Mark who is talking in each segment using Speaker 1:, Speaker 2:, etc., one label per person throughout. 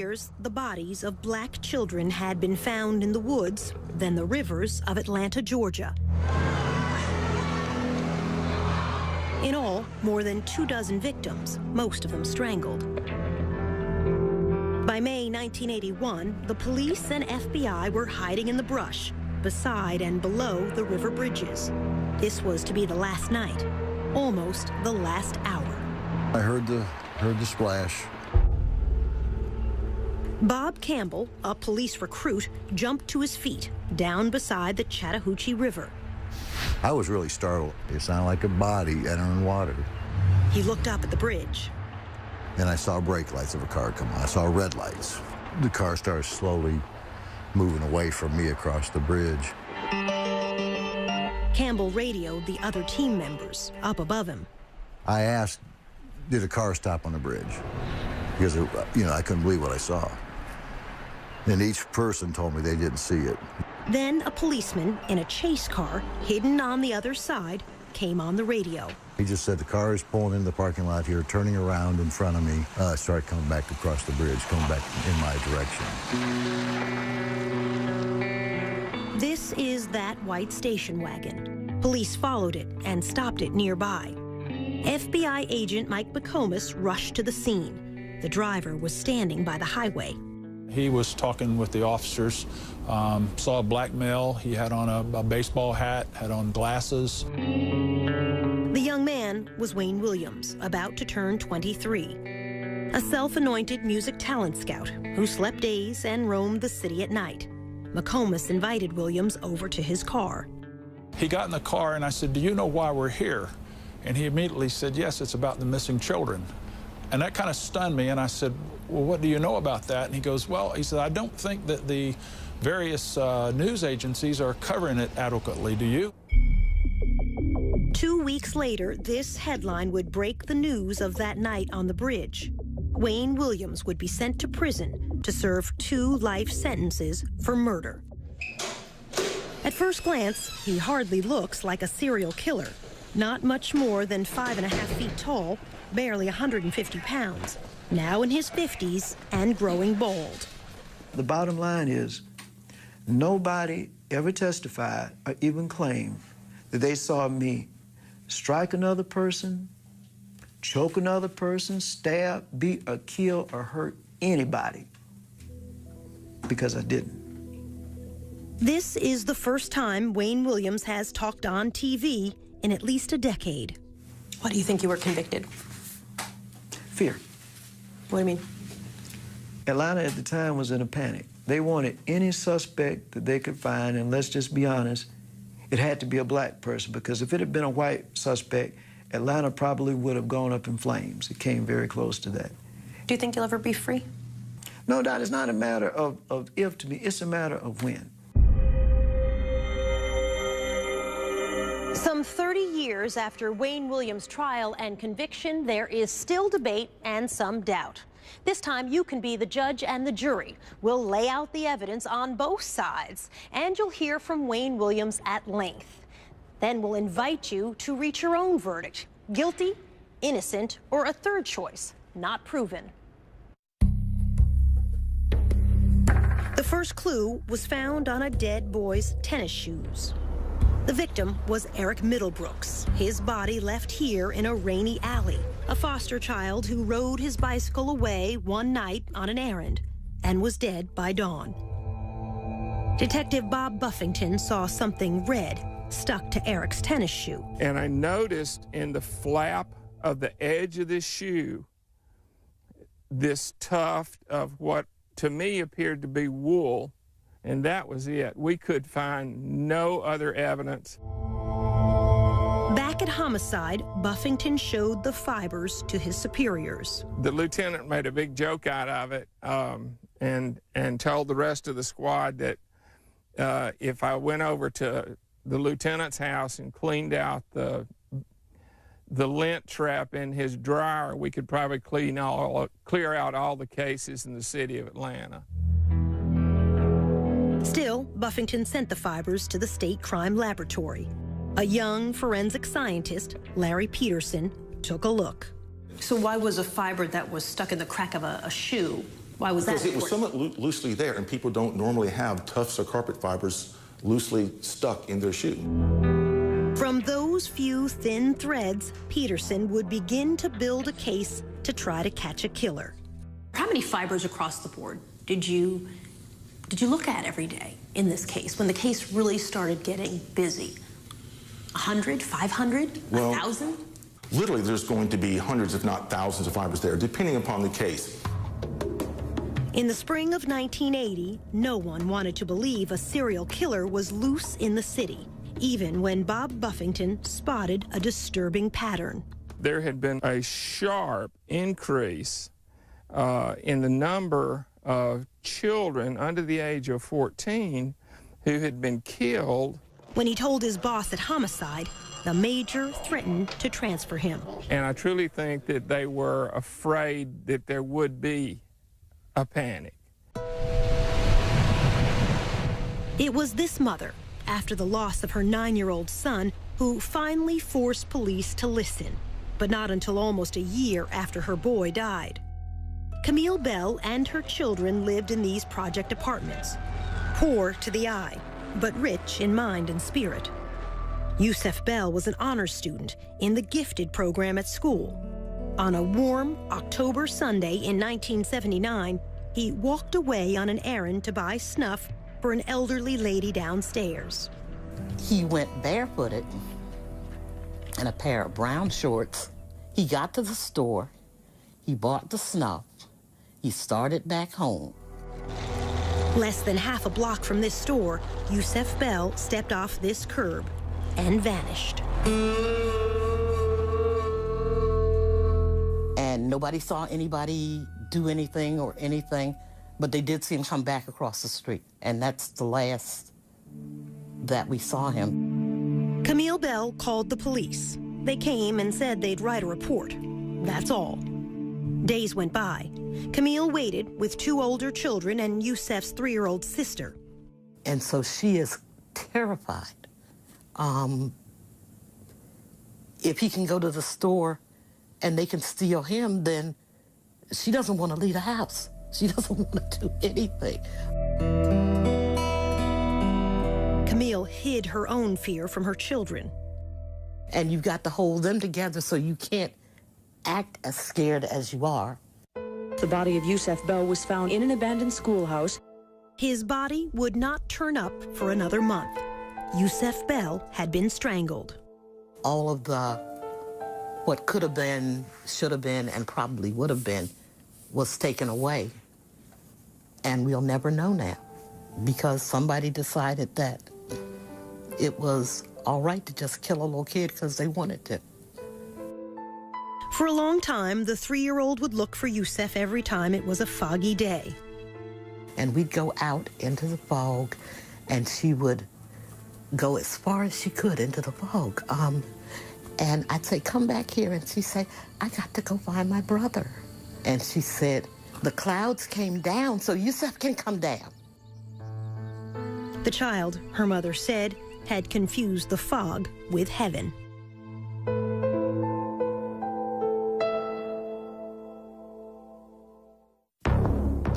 Speaker 1: years, the bodies of black children had been found in the woods, then the rivers of Atlanta, Georgia. In all, more than 24 victims, most of them strangled. By May 1981, the police and FBI were hiding in the brush, beside and below the river bridges. This was to be the last night, almost the last hour.
Speaker 2: I heard the splash.
Speaker 1: Bob Campbell, a police recruit, jumped to his feet down beside the Chattahoochee River.
Speaker 2: I was really startled. It sounded like a body entering water.
Speaker 1: He looked up at the bridge.
Speaker 2: And I saw brake lights of a car come on. I saw red lights. The car started slowly moving away from me across the bridge.
Speaker 1: Campbell radioed the other team members up above him.
Speaker 2: I asked, did a car stop on the bridge? Because, I couldn't believe what I saw. And each person told me they didn't see it.
Speaker 1: Then a policeman in a chase car, hidden on the other side, came on the radio.
Speaker 2: He just said, the car is pulling into the parking lot here, turning around in front of me. Started coming back across the bridge, coming back in my direction.
Speaker 1: This is that white station wagon. Police followed it and stopped it nearby. FBI agent Mike McComas rushed to the scene. The driver was standing by the highway.
Speaker 3: He was talking with the officers, saw a black male. He had on a baseball hat, had on glasses.
Speaker 1: The young man was Uэйн Uильямс, about to turn 23. A self-anointed music talent scout who slept days and roamed the city at night. McComas invited Uильямs over to his car.
Speaker 3: He got in the car and I said, do you know why we're here? And he immediately said, yes, it's about the missing children. And that kind of stunned me, and I said, well, what do you know about that? And he goes, well, he said, I don't think that the various news agencies are covering it adequately. Do you?
Speaker 1: 2 weeks later, this headline would break the news of that night on the bridge. Uэйn Uильямs would be sent to prison to serve 2 life sentences for murder. At first glance, he hardly looks like a serial killer. Not much more than 5.5 feet tall, barely 150 pounds, now in his 50s and growing bald.
Speaker 4: The bottom line is, nobody ever testified or even claimed that they saw me strike another person, choke another person, stab, beat, or kill, or hurt anybody, because I didn't.
Speaker 1: This is the first time Uэйn Uильямs has talked on TV in at least a decade.
Speaker 5: Why do you think you were convicted?
Speaker 4: Fear.
Speaker 5: What do you mean?
Speaker 4: Atlanta at the time was in a panic. They wanted any suspect that they could find, and let's just be honest, it had to be a black person, because if it had been a white suspect, Atlanta probably would have gone up in flames. It came very close to that.
Speaker 5: Do you think you'll ever be free?
Speaker 4: No, Dot, it's not a matter of if to me, it's a matter of when.
Speaker 1: Some 30 years after Uэйn Uильямs' trial and conviction, there is still debate and some doubt. This time, you can be the judge and the jury. We'll lay out the evidence on both sides, and you'll hear from Uэйn Uильямs at length. Then we'll invite you to reach your own verdict: guilty, innocent, or a third choice, not proven. The first clue was found on a dead boy's tennis shoes. The victim was Eric Middlebrooks, his body left here in a rainy alley, a foster child who rode his bicycle away one night on an errand and was dead by dawn. Detective Bob Buffington saw something red stuck to Eric's tennis shoe.
Speaker 6: And I noticed in the flap of the edge of this shoe, this tuft of what to me appeared to be wool. And that was it. We could find no other evidence.
Speaker 1: Back at homicide, Buffington showed the fibers to his superiors.
Speaker 6: The lieutenant made a big joke out of it and told the rest of the squad that if I went over to the lieutenant's house and cleaned out the lint trap in his dryer, we could probably clear out all the cases in the city of Atlanta.
Speaker 1: Still, Buffington sent the fibers to the state crime laboratory. A young forensic scientist, Larry Peterson, took a look.
Speaker 5: So why was a fiber that was stuck in the crack of a shoe, Why was that
Speaker 7: Because it was
Speaker 5: important?
Speaker 7: somewhat loosely there, and people don't normally have tufts or carpet fibers loosely stuck in their shoe.
Speaker 1: From those few thin threads, Peterson would begin to build a case to try to catch a killer.
Speaker 5: How many fibers across the board did you look at every day in this case when the case really started getting busy? 100, 500,
Speaker 7: Well,
Speaker 5: 1,000?
Speaker 7: Literally, there's going to be hundreds, if not thousands, of fibers there, depending upon the case.
Speaker 1: In the spring of 1980, no one wanted to believe a serial killer was loose in the city, even when Bob Buffington spotted a disturbing pattern.
Speaker 6: There had been a sharp increase in the number of children under the age of 14 who had been killed.
Speaker 1: When he told his boss at Homicide, the major threatened to transfer him.
Speaker 6: And I truly think that they were afraid that there would be a panic.
Speaker 1: It was this mother, after the loss of her 9-year-old son, who finally forced police to listen, but not until almost a year after her boy died. Camille Bell and her children lived in these project apartments, poor to the eye, but rich in mind and spirit. Yusef Bell was an honors student in the gifted program at school. On a warm October Sunday in 1979, he walked away on an errand to buy snuff for an elderly lady downstairs.
Speaker 8: He went barefooted in a pair of brown shorts. He got to the store, he bought the snuff, he started back home.
Speaker 1: Less than half a block from this store, Yusef Bell stepped off this curb and vanished.
Speaker 8: And nobody saw anybody do anything or anything, but they did see him come back across the street. And that's the last that we saw him.
Speaker 1: Camille Bell called the police. They came and said they'd write a report. That's all. Days went by. Camille waited with 2 older children and Yusef's 3-year-old sister.
Speaker 8: And so she is terrified. If he can go to the store and they can steal him, then she doesn't want to leave the house. She doesn't want to do anything.
Speaker 1: Camille hid her own fear from her children.
Speaker 8: And you've got to hold them together so you can't act as scared as you are.
Speaker 9: The body of Yusef Bell was found in an abandoned schoolhouse.
Speaker 1: His body would not turn up for another month. Yusef Bell had been strangled.
Speaker 8: All of the what could have been, should have been, and probably would have been was taken away. And we'll never know now because somebody decided that it was all right to just kill a little kid because they wanted to.
Speaker 1: For a long time, the 3-year-old would look for Yusef every time it was a foggy day.
Speaker 8: And we'd go out into the fog, and she would go as far as she could into the fog. And I'd say, come back here, and she'd say, I got to go find my brother. And she said, the clouds came down, so Yusef can come down.
Speaker 1: The child, her mother said, had confused the fog with heaven.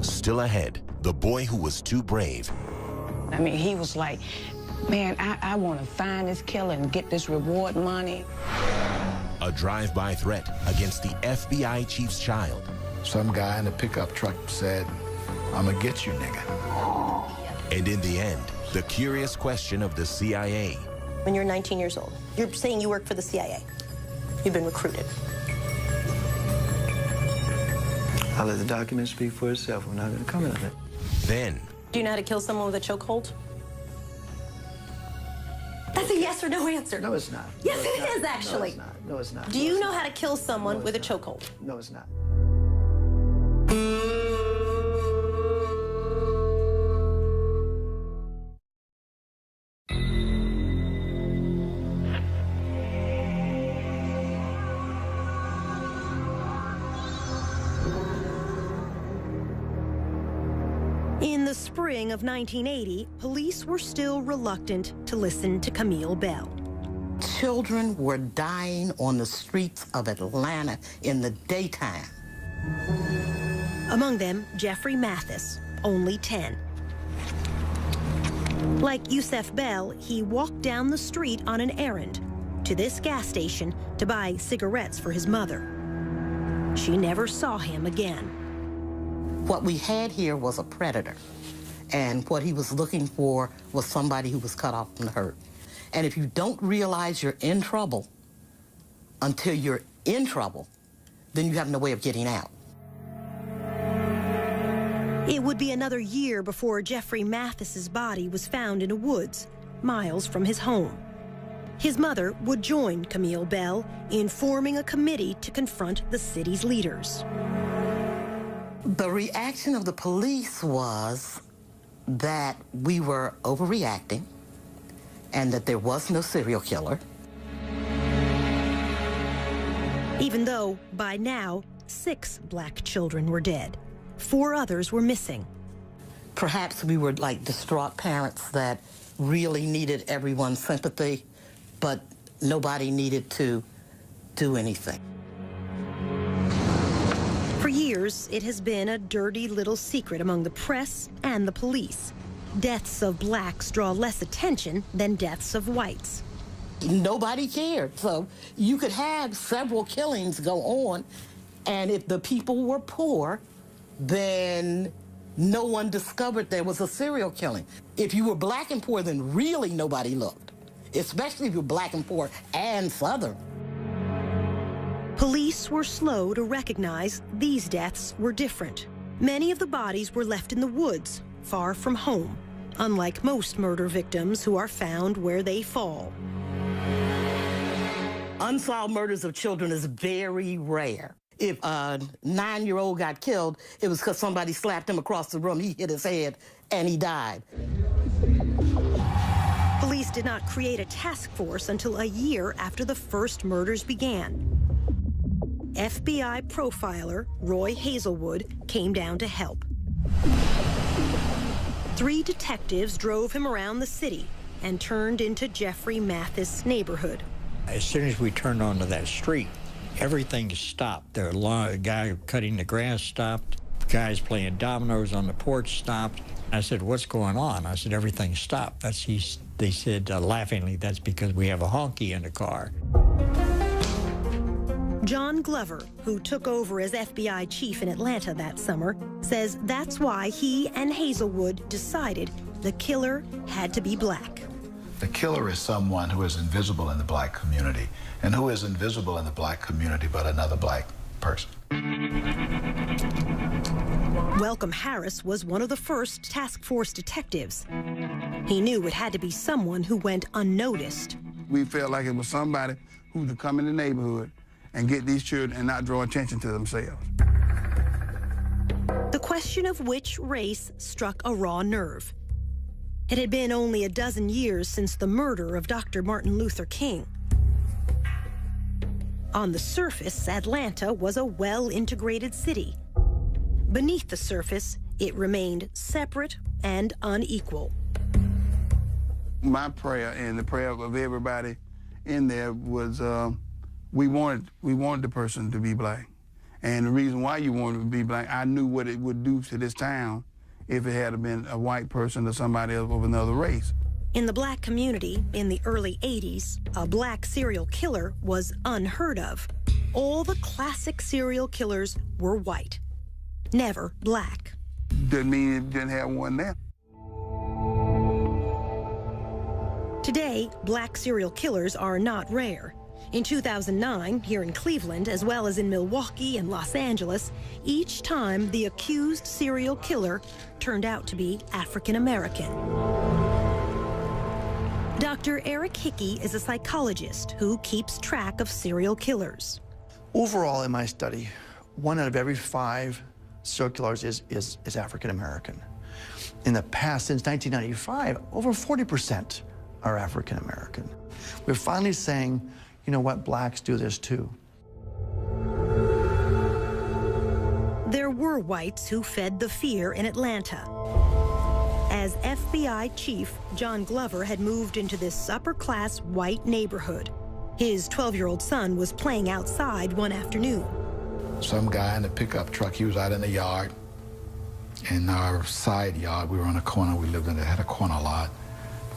Speaker 10: Still ahead, the boy who was too brave.
Speaker 11: I mean, he was like, man, I want to find this killer and get this reward money.
Speaker 10: A drive-by threat against the FBI chief's child.
Speaker 12: Some guy in a pickup truck said, I'm gonna get you, nigga.
Speaker 10: And in the end, the curious question of the CIA.
Speaker 5: When you're 19 years old, you're saying you work for the CIA. You've been recruited.
Speaker 4: I'll let the document speak for itself. We're not going to comment on it.
Speaker 10: Then.
Speaker 5: Do you know how to kill someone with a chokehold? That's a yes or no answer.
Speaker 4: No, it's not.
Speaker 5: Yes,
Speaker 4: no,
Speaker 5: it is, actually.
Speaker 4: No, it's not. No, it's not.
Speaker 5: Do you know how to kill someone with a chokehold?
Speaker 4: No, it's not.
Speaker 1: In the spring of 1980, police were still reluctant to listen to Camille Bell.
Speaker 8: Children were dying on the streets of Atlanta in the daytime.
Speaker 1: Among them, Jeffrey Mathis, only 10. Like Yusef Bell, he walked down the street on an errand to this gas station to buy cigarettes for his mother. She never saw him again.
Speaker 8: What we had here was a predator, and what he was looking for was somebody who was cut off from the herd. And if you don't realize you're in trouble until you're in trouble, then you have no way of getting out.
Speaker 1: It would be another year before Jeffrey Mathis's body was found in a woods, miles from his home. His mother would join Camille Bell in forming a committee to confront the city's leaders.
Speaker 8: The reaction of the police was that we were overreacting and that there was no serial killer.
Speaker 1: Even though, by now, 6 black children were dead. 4 others were missing.
Speaker 8: Perhaps we were like distraught parents that really needed everyone's sympathy, but nobody needed to do anything.
Speaker 1: For years, it has been a dirty little secret among the press and the police. Deaths of blacks draw less attention than deaths of whites.
Speaker 8: Nobody cared. So you could have several killings go on, and if the people were poor, then no one discovered there was a serial killing. If you were black and poor, then really nobody looked, especially if you were black and poor and Southern.
Speaker 1: Police were slow to recognize these deaths were different. Many of the bodies were left in the woods, far from home, unlike most murder victims who are found where they fall.
Speaker 8: Unsolved murders of children is very rare. If a 9-year-old got killed, it was because somebody slapped him across the room, he hit his head, and he died.
Speaker 1: Police did not create a task force until a year after the first murders began. FBI profiler Roy Hazelwood came down to help. 3 detectives drove him around the city and turned into Jeffrey Mathis' neighborhood.
Speaker 13: As soon as we turned onto that street, everything stopped. The guy cutting the grass stopped. Guys playing dominoes on the porch stopped. I said, "What's going on?" I said, "Everything stopped." They said laughingly, "That's because we have a honky in the car."
Speaker 1: John Glover, who took over as FBI chief in Atlanta that summer, says that's why he and Hazelwood decided the killer had to be black.
Speaker 12: The killer is someone who is invisible in the black community. And who is invisible in the black community but another black person?
Speaker 1: Welcome Harris was one of the first task force detectives. He knew it had to be someone who went unnoticed.
Speaker 14: We felt like it was somebody who could come in the neighborhood and get these children and not draw attention to themselves.
Speaker 1: The question of which race struck a raw nerve. It had been only a dozen years since the murder of Dr. Martin Luther King. On the surface, Atlanta was a well-integrated city. Beneath the surface, it remained separate and unequal.
Speaker 14: My prayer and the prayer of everybody in there was we wanted the person to be black. And the reason why you wanted to be black, I knew what it would do to this town if it had been a white person or somebody else of another race.
Speaker 1: In the black community in the early 80s, a black serial killer was unheard of. All the classic serial killers were white, never black.
Speaker 14: Doesn't mean it didn't have one there.
Speaker 1: Today, black serial killers are not rare. In 2009, here in Cleveland, as well as in Milwaukee and Los Angeles, each time the accused serial killer turned out to be African American. Dr. Eric Hickey is a psychologist who keeps track of serial killers.
Speaker 15: Overall, in my study, 1 out of every 5 serial killers is African American. In the past, since 1995, over 40% are African American. We're finally saying, you know what, blacks do this too.
Speaker 1: There were whites who fed the fear in Atlanta. As FBI chief, John Glover had moved into this upper-class white neighborhood. His 12-year-old son was playing outside one afternoon.
Speaker 12: some guy in a pickup truck, he was out in the yard, in our side yard, we were on a corner, we lived in, had a corner lot,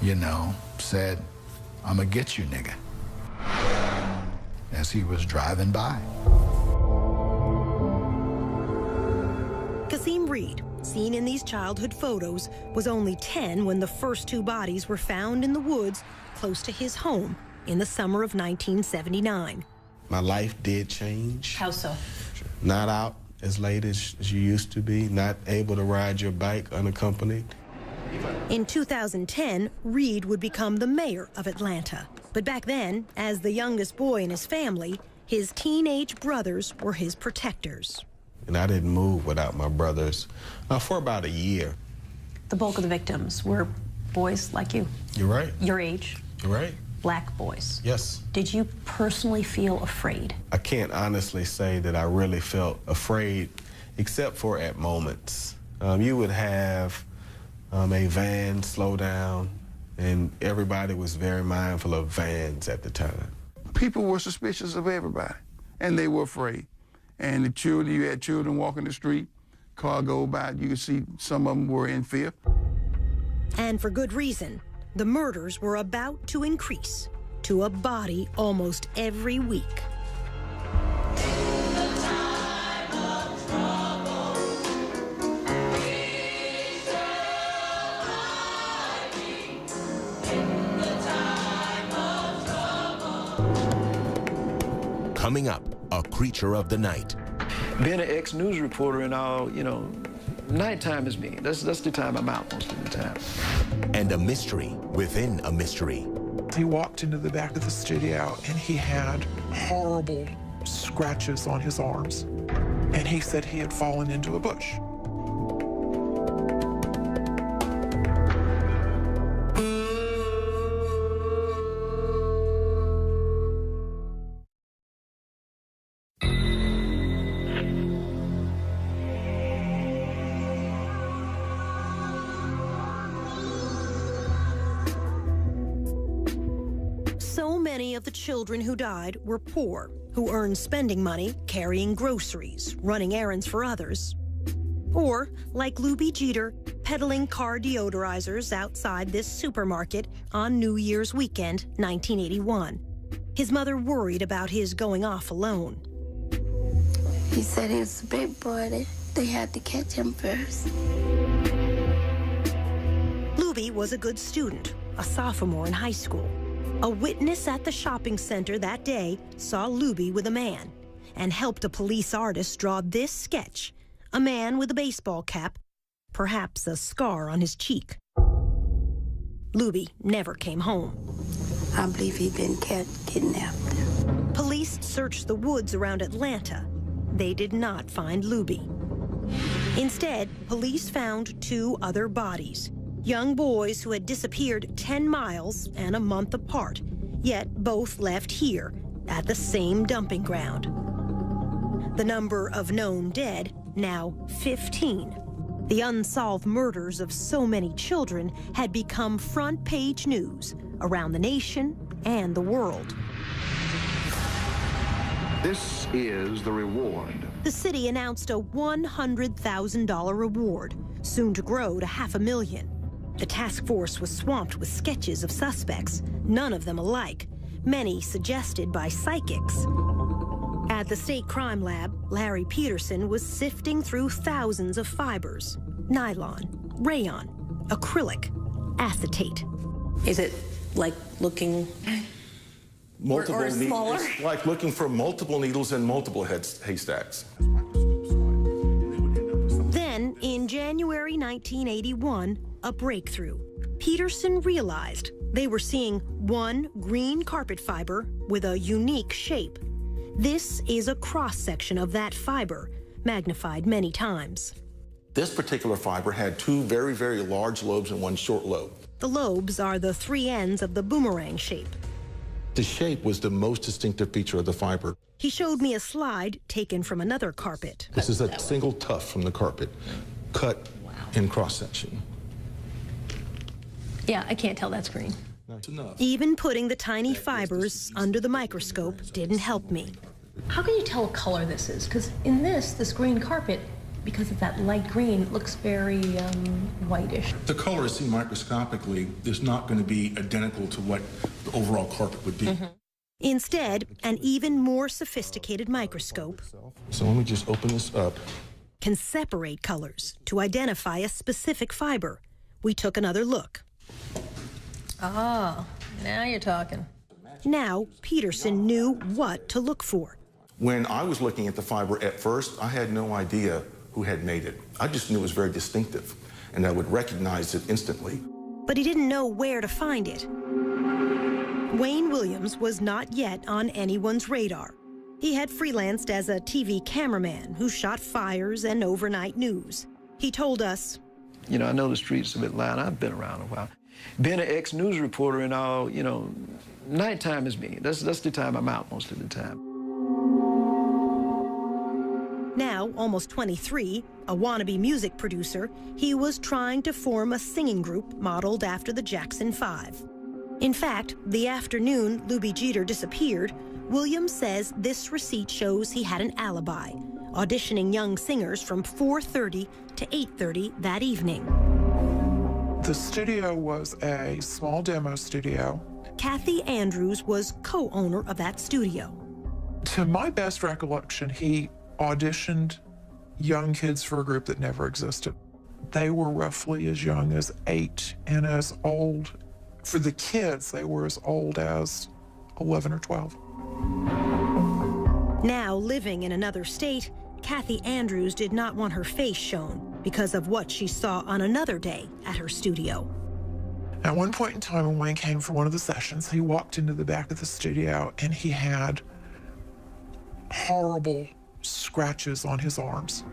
Speaker 12: you know, said, "I'm gonna get you, nigga," as he was driving by.
Speaker 1: Kasim Reed, seen in these childhood photos, was only 10 when the first two bodies were found in the woods close to his home in the summer of 1979.
Speaker 16: My life did change.
Speaker 5: How so?
Speaker 16: Not out as late as you used to be, not able to ride your bike unaccompanied.
Speaker 1: In 2010, Reed would become the mayor of Atlanta. But back then, as the youngest boy in his family, his teenage brothers were his protectors.
Speaker 16: And I didn't move without my brothers for about a year.
Speaker 5: The bulk of the victims were boys like you.
Speaker 16: You're right.
Speaker 5: Your age.
Speaker 16: You're right.
Speaker 5: Black boys.
Speaker 16: Yes.
Speaker 5: Did you personally feel afraid?
Speaker 16: I can't honestly say that I really felt afraid, except for at moments. You would have a van slow down, and everybody was very mindful of vans at the time.
Speaker 14: People were suspicious of everybody, and they were afraid. And the children, you had children walking the street, car go by, you could see some of them were in fear.
Speaker 1: And for good reason. The murders were about to increase to a body almost every week.
Speaker 10: Coming up, a creature of the night.
Speaker 4: Being an ex-news reporter and all, you know, nighttime is me. That's the time I'm out most of the time.
Speaker 10: And a mystery within a mystery.
Speaker 17: He walked into the back of the studio and he had horrible scratches on his arms. And he said he had fallen into a bush.
Speaker 1: Many of the children who died were poor, who earned spending money carrying groceries, running errands for others. Or, like Luby Jeter, peddling car deodorizers outside this supermarket on New Year's weekend, 1981. His mother worried about his going off alone.
Speaker 18: He said he was a big boy. They had to catch him first.
Speaker 1: Luby was a good student, a sophomore in high school. A witness at the shopping center that day saw Luby with a man and helped a police artist draw this sketch, a man with a baseball cap, perhaps a scar on his cheek. Luby never came home.
Speaker 18: I believe he'd been kidnapped.
Speaker 1: Police searched the woods around Atlanta. They did not find Luby. Instead, police found two other bodies. Young boys who had disappeared 10 miles and a month apart, yet both left here at the same dumping ground. The number of known dead, now 15. The unsolved murders of so many children had become front-page news around the nation and the world.
Speaker 19: This is the reward.
Speaker 1: The city announced a $100,000 reward, soon to grow to $500,000. The task force was swamped with sketches of suspects, none of them alike, many suggested by psychics. At the state crime lab, Larry Peterson was sifting through thousands of fibers: nylon, rayon, acrylic, acetate.
Speaker 5: Is it like looking
Speaker 7: multiple
Speaker 5: or smaller?
Speaker 7: It's like looking for multiple needles in multiple haystacks.
Speaker 1: Then, in January 1981, a breakthrough. Peterson realized they were seeing one green carpet fiber with a unique shape. This is a cross-section of that fiber, magnified many times.
Speaker 7: This particular fiber had two very, very large lobes and one short lobe.
Speaker 1: The lobes are the three ends of the boomerang shape.
Speaker 7: The shape was the most distinctive feature of the fiber.
Speaker 1: He showed me a slide taken from another carpet.
Speaker 7: This is a single tuft from the carpet, cut in cross-section.
Speaker 5: Yeah, I can't tell that's green.
Speaker 7: That's enough.
Speaker 1: Even putting the tiny fibers under the microscope didn't help me.
Speaker 5: How can you tell what color this is? Because in this green carpet, because of that light green, it looks very whitish.
Speaker 7: The color is seen microscopically is not going to be identical to what the overall carpet would be.
Speaker 1: Instead, an even more sophisticated microscope
Speaker 7: So let me just open this up.
Speaker 1: can separate colors to identify a specific fiber. We took another look.
Speaker 5: Oh, now you're talking.
Speaker 1: Now, Peterson knew what to look for.
Speaker 7: When I was looking at the fiber at first, I had no idea who had made it. I just knew it was very distinctive, and I would recognize it instantly.
Speaker 1: But he didn't know where to find it. Uэйн Uильямс was not yet on anyone's radar. He had freelanced as a TV cameraman who shot fires and overnight news. He told us,
Speaker 4: You know, I know the streets of Atlanta. I've been around a while. Being an ex-news reporter and all, you know, nighttime is me. That's the time I'm out most of the time.
Speaker 1: now almost 23, a wannabe music producer, he was trying to form a singing group modeled after the Jackson 5. In fact, the afternoon Lubie Jeter disappeared, Uильямs says this receipt shows he had an alibi, auditioning young singers from 4:30 to 8:30 that evening.
Speaker 17: The studio was a small demo studio.
Speaker 1: Kathy Andrews was co-owner of that studio.
Speaker 17: To my best recollection, he auditioned young kids for a group that never existed. They were roughly as young as 8 and as old, for the kids, they were as old as 11 or 12.
Speaker 1: Now living in another state, Kathy Andrews did not want her face shown because of what she saw on another day at her studio.
Speaker 17: At one point in time, when Wayne came for one of the sessions, he walked into the back of the studio and he had horrible scratches on his arms.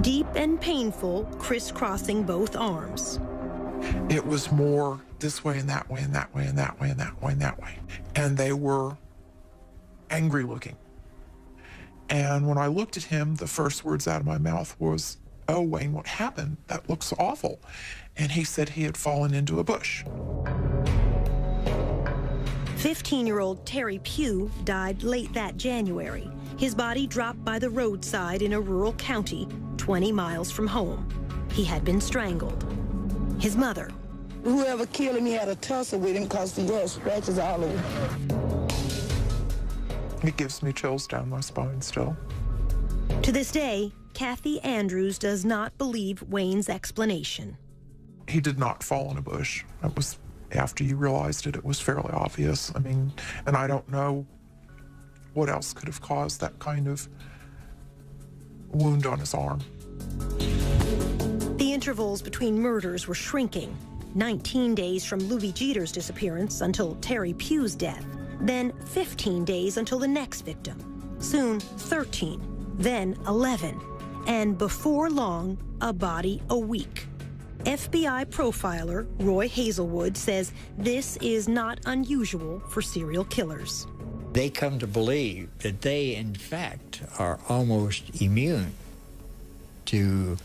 Speaker 1: Deep and painful, crisscrossing both arms.
Speaker 17: It was more this way and that way and that way and that way and that way and that way. And they were angry looking. And when I looked at him, the first words out of my mouth was, "Oh, Wayne, what happened? That looks awful." And he said he had fallen into a bush.
Speaker 1: 15-year-old Terry Pugh died late that January. His body dropped by the roadside in a rural county 20 miles from home. He had been strangled. His mother.
Speaker 20: Whoever killed him, he had a tussle with him because he had scratches all over.
Speaker 17: It gives me chills down my spine still.
Speaker 1: To this day, Kathy Andrews does not believe Wayne's explanation.
Speaker 17: He did not fall in a bush. It was, after you realized it, it was fairly obvious. I mean, and I don't know what else could have caused that kind of wound on his arm.
Speaker 1: The intervals between murders were shrinking. 19 days from Lubie Jeter's disappearance until Terry Pugh's death. Then 15 days until the next victim. Soon 13, then 11. And before long, a body a week. FBI profiler Roy Hazelwood says this is not unusual for serial killers.
Speaker 13: They come to believe that they, in fact, are almost immune to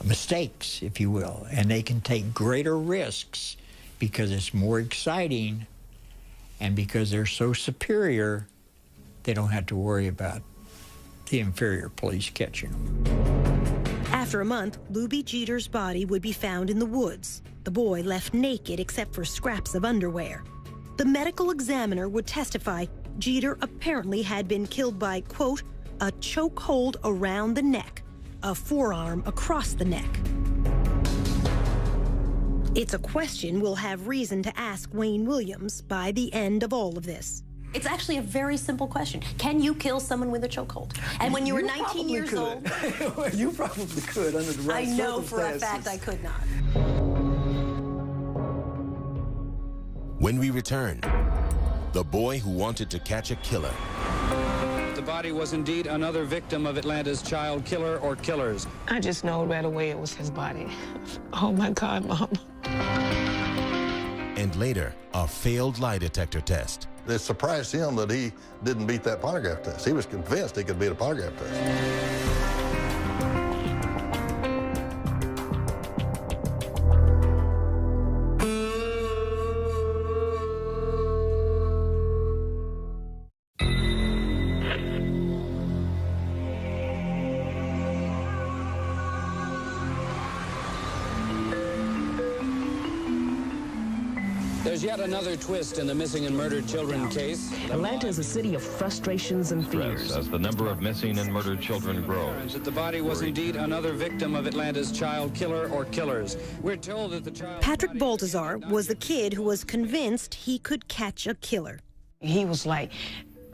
Speaker 13: mistakes, if you will, and they can take greater risks because it's more exciting, and because they're so superior, they don't have to worry about the inferior police catching them.
Speaker 1: After a month, Lubie Jeter's body would be found in the woods. The boy left naked except for scraps of underwear. The medical examiner would testify Jeter apparently had been killed by, quote, a chokehold around the neck, a forearm across the neck. It's a question we'll have reason to ask Uэйн Uильямс by the end of all of this.
Speaker 5: It's actually a very simple question. Can you kill someone with a chokehold? And when you were 19 years old...
Speaker 4: You probably could under the right circumstances.
Speaker 5: I know for a fact I could not.
Speaker 10: When we return, the boy who wanted to catch a killer.
Speaker 21: The body was indeed another victim of Atlanta's child killer or killers.
Speaker 11: I just know right away it was his body. Oh, my God, Mom.
Speaker 10: And later, a failed lie detector test.
Speaker 2: It surprised him that he didn't beat that polygraph test. He was convinced he could beat a polygraph test.
Speaker 21: There's yet another twist in the missing and murdered children case.
Speaker 3: Atlanta is a city of frustrations and fears.
Speaker 22: As the number of missing and murdered children grows.
Speaker 21: That the body was indeed another victim of Atlanta's child killer or killers. We're told that the child...
Speaker 1: Patrick Baltazar was the kid who was convinced he could catch a killer.
Speaker 11: He was like,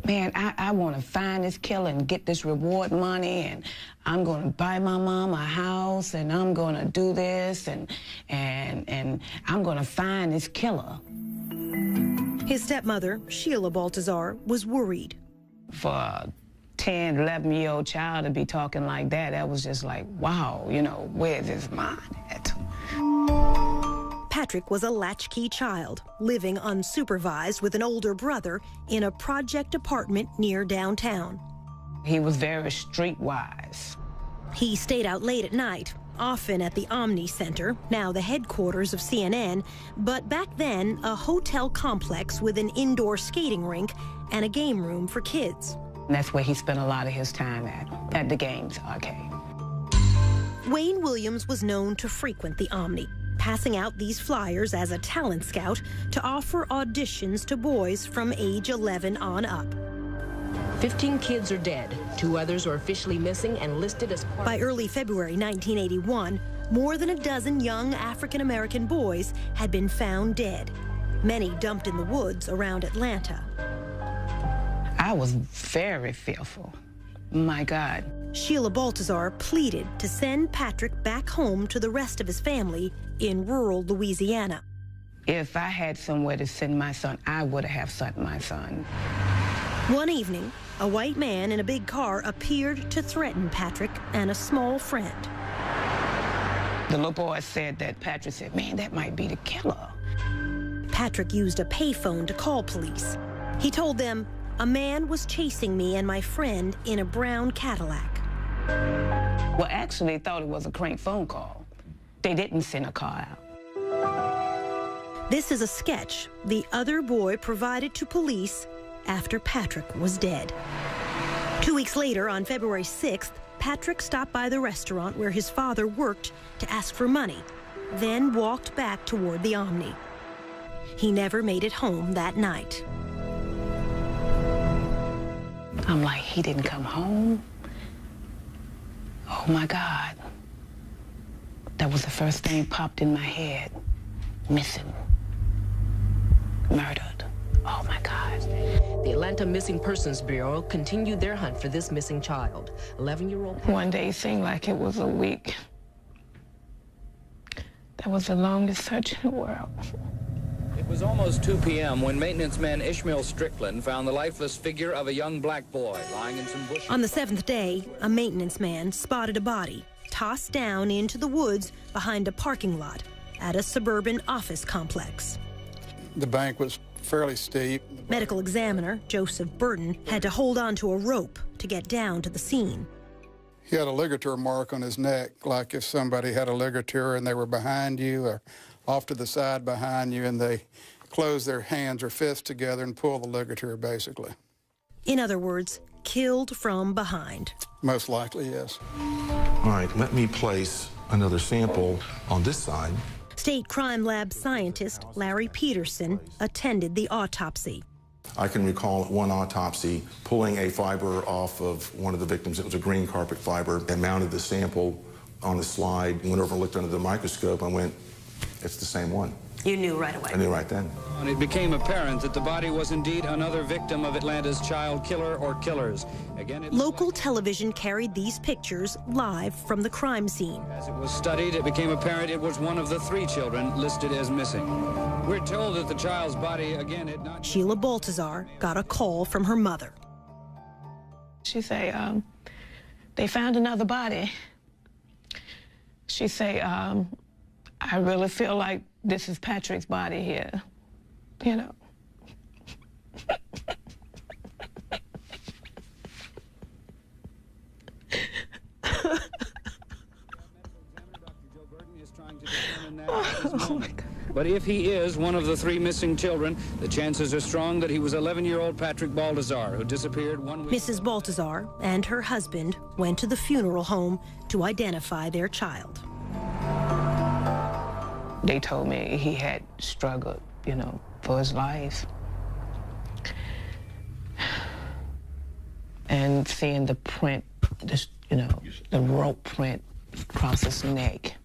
Speaker 11: man, I want to find this killer and get this reward money, and I'm going to buy my mom a house, and I'm going to do this, and I'm going to find this killer.
Speaker 1: His stepmother, Sheila Baltazar, was worried.
Speaker 11: For a 10, 11-year-old child to be talking like that was just like, wow, you know, where's his mind at?
Speaker 1: Patrick was a latchkey child, living unsupervised with an older brother in a project apartment near downtown.
Speaker 11: He was very streetwise.
Speaker 1: He stayed out late at night, often at the Omni Center, now the headquarters of CNN, but back then a hotel complex with an indoor skating rink and a game room for kids.
Speaker 11: And that's where he spent a lot of his time at the games arcade.
Speaker 1: Uэйn Uильямс was known to frequent the Omni, passing out these flyers as a talent scout to offer auditions to boys from age 11 on up.
Speaker 3: 15 kids are dead. 2 others are officially missing and listed as part...
Speaker 1: By early February 1981, more than a dozen young African-American boys had been found dead, many dumped in the woods around Atlanta.
Speaker 11: I was very fearful. My God.
Speaker 1: Sheila Baltazar pleaded to send Patrick back home to the rest of his family in rural Louisiana.
Speaker 11: If I had somewhere to send my son, I would have sent my son.
Speaker 1: One evening, a white man in a big car appeared to threaten Patrick and a small friend.
Speaker 11: The little boy said that Patrick said, man, that might be the killer.
Speaker 1: Patrick used a payphone to call police. He told them, a man was chasing me and my friend in a brown Cadillac.
Speaker 11: Well, actually, they thought it was a crank phone call. They didn't send a car out.
Speaker 1: This is a sketch the other boy provided to police after Patrick was dead. 2 weeks later, on February 6th, Patrick stopped by the restaurant where his father worked to ask for money, then walked back toward the Omni. He never made it home that night.
Speaker 11: I'm like, he didn't come home? Oh, my God. That was the first thing popped in my head. Missing. Murdered. Oh, my God.
Speaker 3: The Atlanta Missing Persons Bureau continued their hunt for this missing child. 11-year-old...
Speaker 11: One day seemed like it was a week. That was the longest search in the world.
Speaker 21: It was almost 2 p.m. when maintenance man Ishmael Strickland found the lifeless figure of a young black boy lying in some bushes.
Speaker 1: On the 7th day, a maintenance man spotted a body tossed down into the woods behind a parking lot at a suburban office complex.
Speaker 23: The bank was fairly steep.
Speaker 1: Medical examiner Joseph Burton had to hold on to a rope to get down to the scene.
Speaker 23: He had a ligature mark on his neck, like if somebody had a ligature and they were behind you or off to the side behind you and they close their hands or fists together and pull the ligature, basically.
Speaker 1: In other words, killed from behind.
Speaker 23: Most likely, yes.
Speaker 7: All right, let me place another sample on this side.
Speaker 1: State Crime Lab scientist Larry Peterson attended the autopsy.
Speaker 7: I can recall at one autopsy pulling a fiber off of one of the victims. It was a green carpet fiber, and mounted the sample on the slide, went over and looked under the microscope and went, it's the same one.
Speaker 5: You knew right away.
Speaker 7: I knew right then.
Speaker 21: And it became apparent that the body was indeed another victim of Atlanta's child killer or killers. Again,
Speaker 1: local television carried these pictures live from the crime scene.
Speaker 21: As it was studied, it became apparent it was one of the 3 children listed as missing. We're told that the child's body, again, had not...
Speaker 1: Sheila Baltazar got a call from her mother.
Speaker 11: She say, they found another body. She say, I really feel like this is Patrick's body here, you know.
Speaker 21: Oh my God. But if he is one of the 3 missing children, the chances are strong that he was 11-year-old Patrick Baltazar, who disappeared 1 week...
Speaker 1: Mrs. Baltazar and her husband went to the funeral home to identify their child.
Speaker 11: They told me he had struggled you know, for his life. And seeing the print, you know, the rope print across his neck,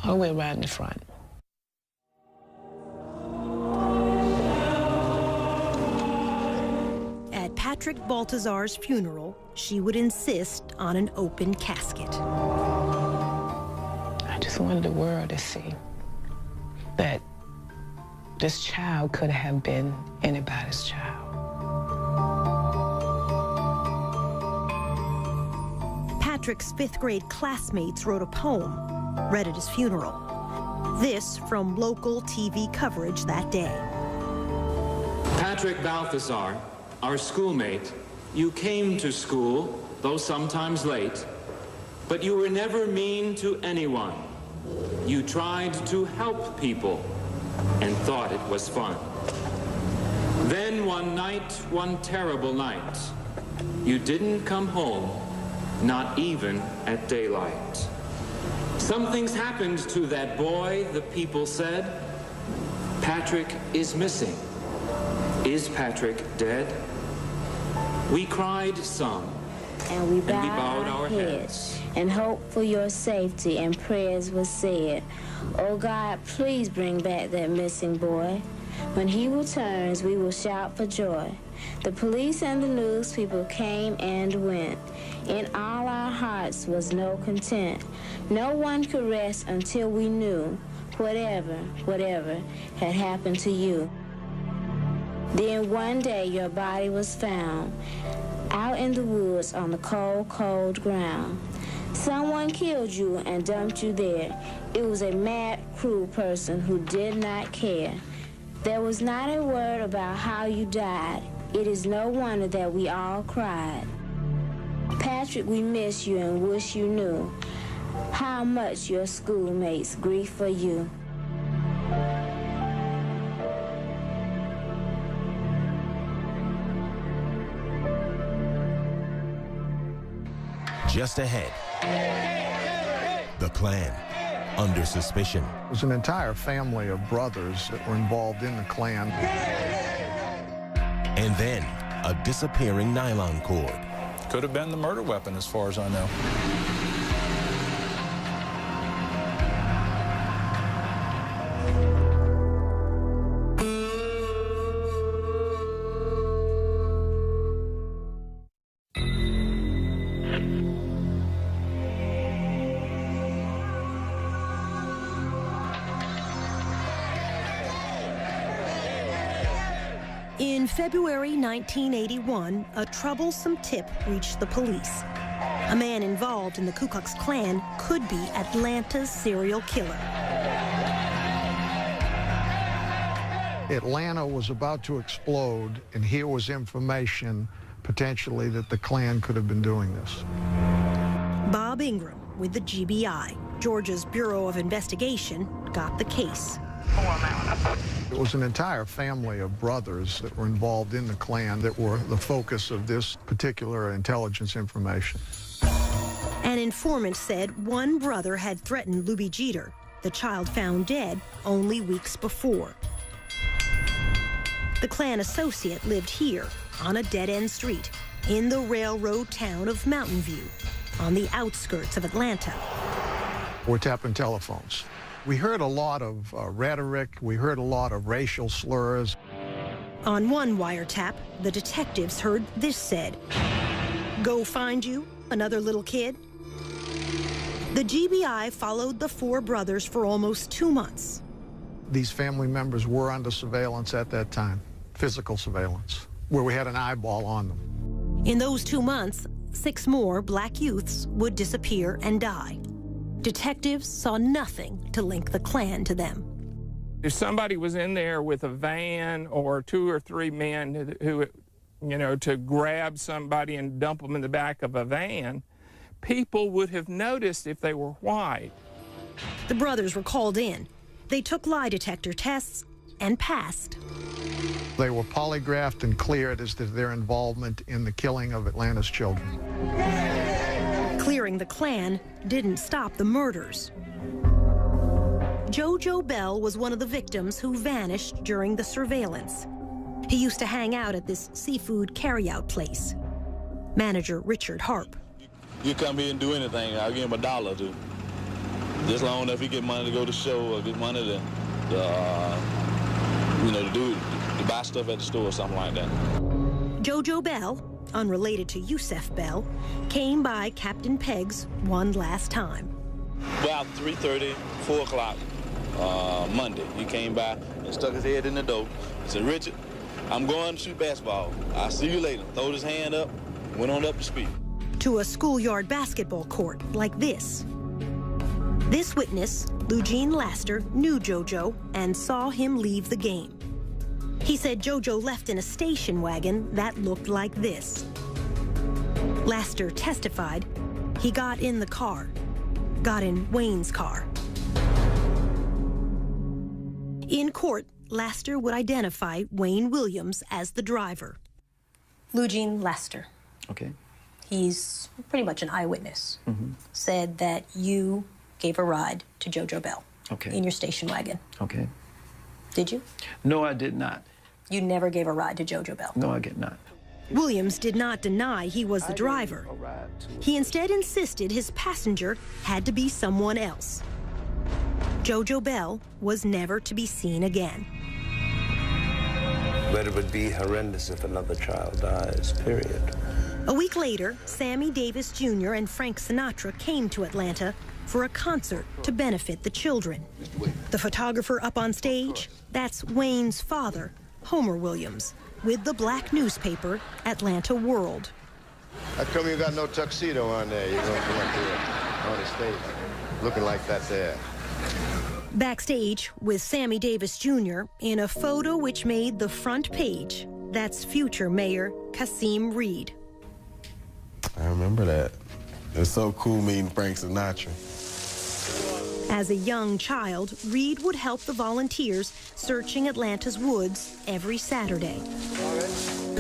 Speaker 11: all the way around the front.
Speaker 1: At Patrick Baltazar's funeral, she would insist on an open casket.
Speaker 11: I just wanted the world to see that this child could have been anybody's child.
Speaker 1: Patrick's fifth-grade classmates wrote a poem, read at his funeral. This from local TV coverage that day.
Speaker 6: Patrick Balthazar, our schoolmate, you came to school, though sometimes late, but you were never mean to anyone. You tried to help people and thought it was fun. Then one night, one terrible night, you didn't come home, not even at daylight. Something's happened to that boy, the people said. Patrick is missing. Is Patrick dead? We cried some,
Speaker 8: and we
Speaker 6: bowed our heads,
Speaker 8: and hoped for your safety, and prayers were said. Oh God, please bring back that missing boy. When he returns, we will shout for joy. The police and the news people came and went. In all our hearts was no content. No one could rest until we knew whatever had happened to you. Then one day your body was found out in the woods on the cold, cold ground. Someone killed you and dumped you there. It was a mad, cruel person who did not care. There was not a word about how you died. It is no wonder that we all cried. Patrick, we miss you and wish you knew how much your schoolmates grieve for you.
Speaker 10: Just ahead, the Klan under suspicion.
Speaker 9: It was an entire family of brothers that were involved in the Klan.
Speaker 10: And then a disappearing nylon cord.
Speaker 24: Could have been the murder weapon, as far as I know.
Speaker 1: In February 1981, a troublesome tip reached the police. A man involved in the Ku Klux Klan could be Atlanta's serial killer.
Speaker 9: Atlanta was about to explode, and here was information potentially that the Klan could have been doing this.
Speaker 1: Bob Ingram with the GBI, Georgia's Bureau of Investigation, got the case.
Speaker 9: It was an entire family of brothers that were involved in the Klan that were the focus of this particular intelligence information.
Speaker 1: An informant said one brother had threatened Luby Jeter, the child found dead only weeks before. The Klan associate lived here on a dead-end street in the railroad town of Mountain View, on the outskirts of Atlanta.
Speaker 9: We're tapping telephones. We heard a lot of rhetoric. We heard a lot of racial slurs.
Speaker 1: On one wiretap, the detectives heard this said, "Go find you another little kid." The GBI followed the four brothers for almost 2 months.
Speaker 9: These family members were under surveillance at that time, physical surveillance, where we had an eyeball on them.
Speaker 1: In those 2 months, 6 more black youths would disappear and die. Detectives saw nothing to link the Klan to them.
Speaker 25: If somebody was in there with a van or 2 or 3 men who, you know, to grab somebody and dump them in the back of a van, people would have noticed if they were white.
Speaker 1: The brothers were called in. They took lie detector tests and passed.
Speaker 9: They were polygraphed and cleared as to their involvement in the killing of Atlanta's children.
Speaker 1: Clearing the Klan didn't stop the murders. JoJo Bell was one of the victims who vanished during the surveillance. He used to hang out at this seafood carryout place. Manager Richard Harp.
Speaker 12: You come here and do anything, I'll give him $1 or $2. Just long enough he get money to go to show or get money to buy stuff at the store or something like that.
Speaker 1: JoJo Bell, unrelated to Yusef Bell, came by Captain Pegg's one last time.
Speaker 12: About 3:30, 4 o'clock Monday, he came by and stuck his head in the door. He said, "Richard, I'm going to shoot basketball. I'll see you later." Throwed his hand up, went on up to speak.
Speaker 1: To a schoolyard basketball court like this. This witness, Eugene Laster, knew JoJo and saw him leave the game. He said JoJo left in a station wagon that looked like this. Laster testified he got in the car, got in Wayne's car. In court, Laster would identify Uwain Williams as the driver. Eugene Laster.
Speaker 4: Okay.
Speaker 5: He's pretty much an eyewitness. Said that you gave a ride to JoJo Bell.
Speaker 4: Okay.
Speaker 5: In your station wagon.
Speaker 4: Okay.
Speaker 5: Did you?
Speaker 4: No, I did not.
Speaker 5: You never gave a ride to JoJo Bell?
Speaker 4: No, I did not.
Speaker 1: Williams did not deny he was the driver. He instead insisted his passenger had to be someone else. JoJo Bell was never to be seen again.
Speaker 14: But it would be horrendous if another child dies, period.
Speaker 1: A week later, Sammy Davis Jr. and Frank Sinatra came to Atlanta for a concert to benefit the children. The photographer up on stage, that's Wayne's father, Homer Williams, with the black newspaper, Atlanta World.
Speaker 15: How come you got no tuxedo on there? You're going to come up here on the stage looking like that there.
Speaker 1: Backstage with Sammy Davis Jr. in a photo which made the front page, that's future Mayor Kasim Reed.
Speaker 16: I remember that. It was so cool meeting Frank Sinatra.
Speaker 1: As a young child, Reed would help the volunteers searching Atlanta's woods every Saturday.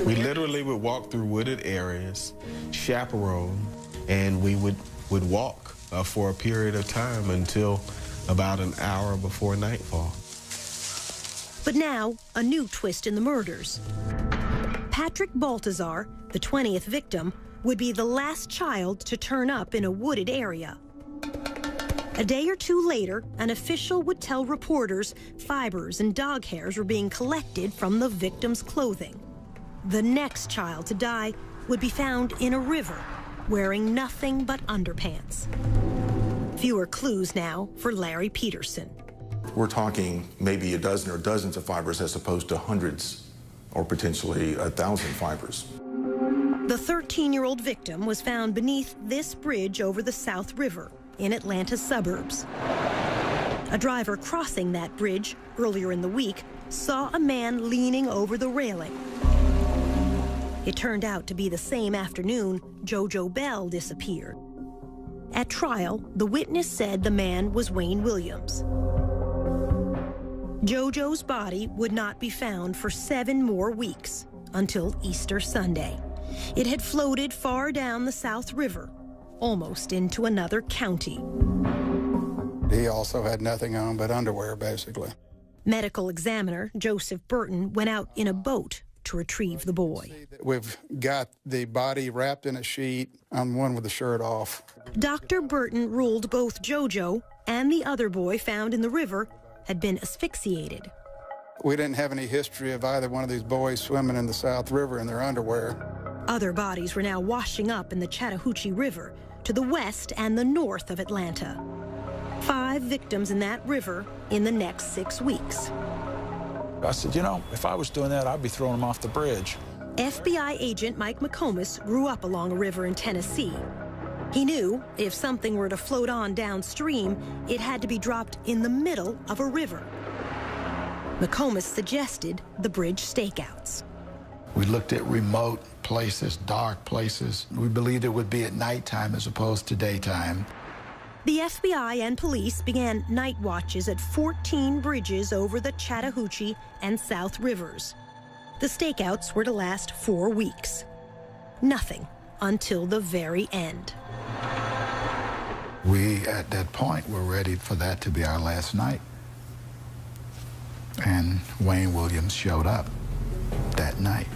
Speaker 16: We literally would walk through wooded areas, chaperone, and we would walk for a period of time until about an hour before nightfall.
Speaker 1: But now, a new twist in the murders. Patrick Baltazar, the 20th victim, would be the last child to turn up in a wooded area. A day or two later, an official would tell reporters fibers and dog hairs were being collected from the victim's clothing. The next child to die would be found in a river, wearing nothing but underpants. Fewer clues now for Larry Peterson.
Speaker 7: We're talking maybe a dozen or dozens of fibers as opposed to hundreds or potentially 1,000 fibers.
Speaker 1: The 13-year-old victim was found beneath this bridge over the South River in Atlanta's suburbs. A driver crossing that bridge earlier in the week saw a man leaning over the railing. It turned out to be the same afternoon JoJo Bell disappeared. At trial, the witness said the man was Uwain Williams. JoJo's body would not be found for 7 more weeks, until Easter Sunday. It had floated far down the South River, almost into another county.
Speaker 23: He also had nothing on but underwear, basically.
Speaker 1: Medical examiner Joseph Burton went out in a boat to retrieve the boy.
Speaker 23: We've got the body wrapped in a sheet, on one with the shirt off.
Speaker 1: Dr. Burton ruled both JoJo and the other boy found in the river had been asphyxiated.
Speaker 23: We didn't have any history of either one of these boys swimming in the South River in their underwear.
Speaker 1: Other bodies were now washing up in the Chattahoochee River to the west and the north of Atlanta. 5 victims in that river in the next 6 weeks.
Speaker 24: I said, you know, if I was doing that, I'd be throwing them off the bridge.
Speaker 1: FBI agent Mike McComas grew up along a river in Tennessee. He knew if something were to float on downstream, it had to be dropped in the middle of a river. McComas suggested the bridge stakeouts.
Speaker 18: We looked at remote places, dark places. We believed it would be at nighttime as opposed to daytime.
Speaker 1: The FBI and police began night watches at 14 bridges over the Chattahoochee and South Rivers. The stakeouts were to last 4 weeks. Nothing until the very end.
Speaker 18: We, at that point, were ready for that to be our last night. And Wayne Williams showed up that night.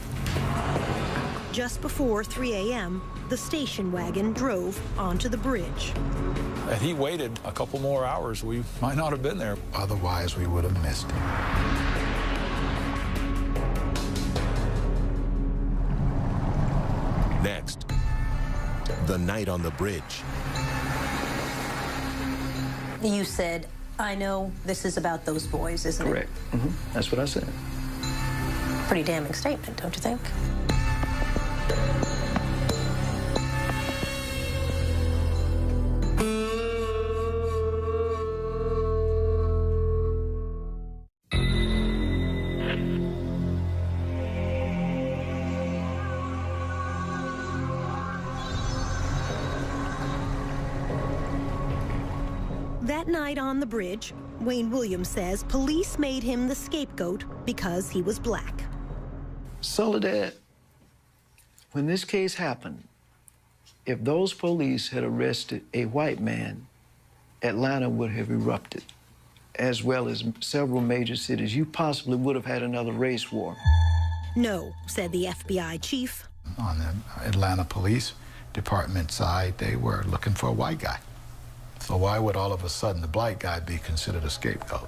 Speaker 1: Just before 3 a.m., the station wagon drove onto the bridge.
Speaker 24: Had he waited a couple more hours, we might not have been there.
Speaker 18: Otherwise, we would have missed him.
Speaker 10: Next, the night on the bridge.
Speaker 5: You said, I know this is about those boys, isn't
Speaker 4: Correct.
Speaker 5: it?
Speaker 4: Mm-hmm. That's what I said.
Speaker 5: Pretty damning statement, don't you think?
Speaker 1: That night on the bridge, Wayne Williams says police made him the scapegoat because he was black.
Speaker 4: Soledad, when this case happened, if those police had arrested a white man, Atlanta would have erupted, as well as several major cities. You possibly would have had another race war.
Speaker 1: No, said the FBI chief.
Speaker 18: On the Atlanta Police Department side, they were looking for a white guy. So why would all of a sudden the black guy be considered a scapegoat?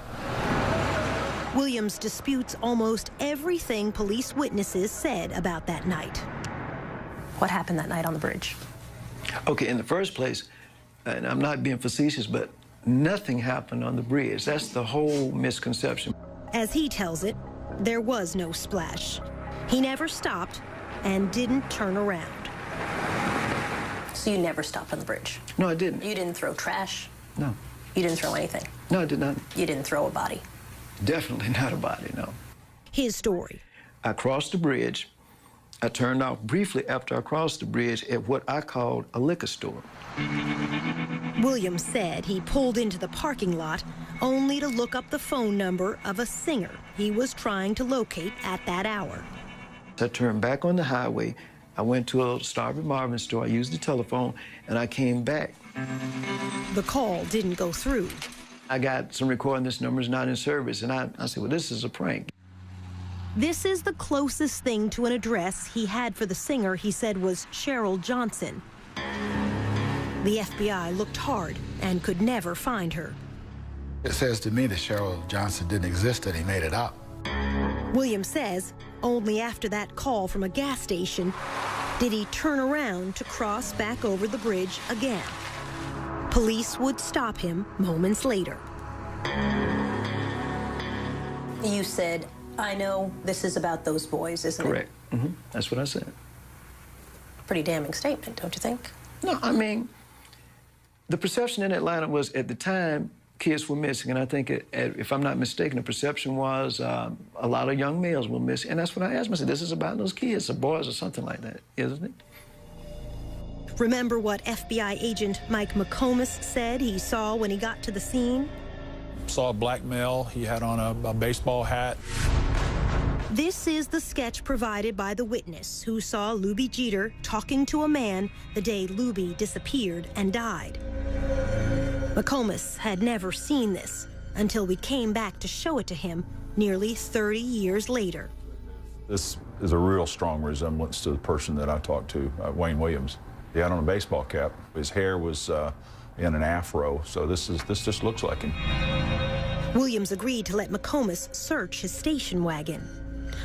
Speaker 1: Williams disputes almost everything police witnesses said about that night.
Speaker 5: What happened that night on the bridge?
Speaker 4: Okay, in the first place, and I'm not being facetious, but nothing happened on the bridge. That's the whole misconception.
Speaker 1: As he tells it, there was no splash. He never stopped and didn't turn around.
Speaker 5: So you never stopped on the bridge?
Speaker 4: No, I didn't.
Speaker 5: You didn't throw trash?
Speaker 4: No.
Speaker 5: You didn't throw anything?
Speaker 4: No, I did not.
Speaker 5: You didn't throw a body?
Speaker 4: Definitely not a body, no.
Speaker 1: His story.
Speaker 4: I crossed the bridge. I turned off briefly after I crossed the bridge at what I called a liquor store.
Speaker 1: Williams said he pulled into the parking lot only to look up the phone number of a singer he was trying to locate at that hour.
Speaker 4: I turned back on the highway. I went to a Starving Marvin store. I used the telephone, and I came back.
Speaker 1: The call didn't go through.
Speaker 4: I got some recording, this number's not in service, and I said, well, this is a prank.
Speaker 1: This is the closest thing to an address he had for the singer he said was Cheryl Johnson. The FBI looked hard and could never find her.
Speaker 18: It says to me that Cheryl Johnson didn't exist, that he made it up.
Speaker 1: Williams says only after that call from a gas station did he turn around to cross back over the bridge again. Police would stop him moments later.
Speaker 5: You said, I know this is about those boys, isn't it?
Speaker 4: Correct. Mm-hmm. That's what I said.
Speaker 5: Pretty damning statement, don't you think?
Speaker 4: No, I mean, the perception in Atlanta was, at the time, kids were missing, and I think, if I'm not mistaken, the perception was a lot of young males were missing, and that's when I asked myself, this is about those kids, or boys, or something like that, isn't it?
Speaker 1: Remember what FBI agent Mike McComas said he saw when he got to the scene?
Speaker 24: Saw a black male. He had on a baseball hat.
Speaker 1: This is the sketch provided by the witness who saw Luby Jeter talking to a man the day Luby disappeared and died. McComas had never seen this until we came back to show it to him nearly 30 years later.
Speaker 24: This is a real strong resemblance to the person that I talked to, Wayne Williams. He had on a baseball cap. His hair was in an afro, so this just looks like him.
Speaker 1: Williams agreed to let McComas search his station wagon.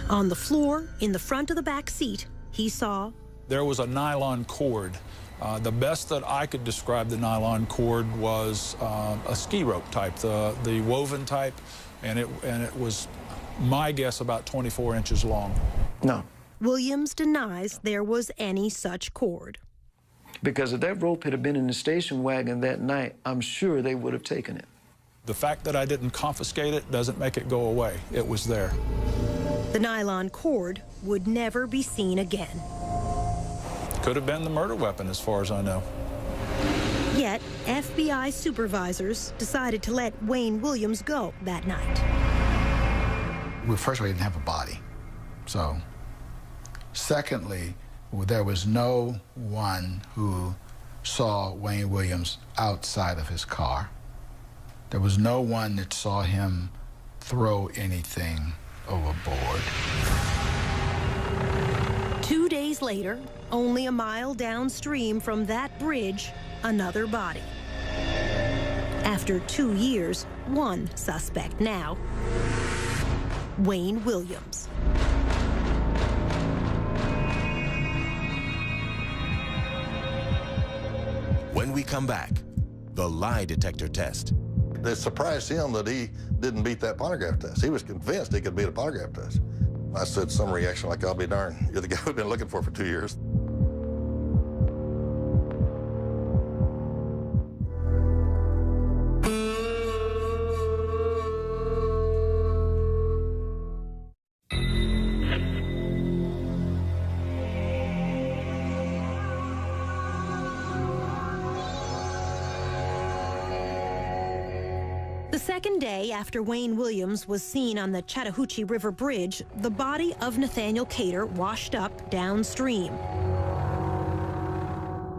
Speaker 1: On the floor, in the front of the back seat, he saw...
Speaker 24: There was a nylon cord. The best that I could describe the nylon cord was a ski rope type, the woven type, and it was, my guess, about 24 inches long.
Speaker 4: No.
Speaker 1: Williams denies there was any such cord.
Speaker 4: Because if that rope had been in the station wagon that night, I'm sure they would have taken it.
Speaker 24: The fact that I didn't confiscate it doesn't make it go away. It was there.
Speaker 1: The nylon cord would never be seen again.
Speaker 24: Could have been the murder weapon, as far as I know.
Speaker 1: Yet, FBI supervisors decided to let Wayne Williams go that night.
Speaker 18: Well, first, we didn't have a body. So, secondly, there was no one who saw Wayne Williams outside of his car. There was no one that saw him throw anything overboard.
Speaker 1: 2 days later, only a mile downstream from that bridge, another body. After 2 years, one suspect now, Uэйн Уильямс.
Speaker 10: When we come back, the lie detector test.
Speaker 2: It surprised him that he didn't beat that polygraph test. He was convinced he could beat a polygraph test. I said some reaction like, I'll be darned, you're the guy we've been looking for 2 years.
Speaker 1: The second day after Uэйn Uильямс was seen on the Chattahoochee River Bridge, the body of Nathaniel Cater washed up downstream.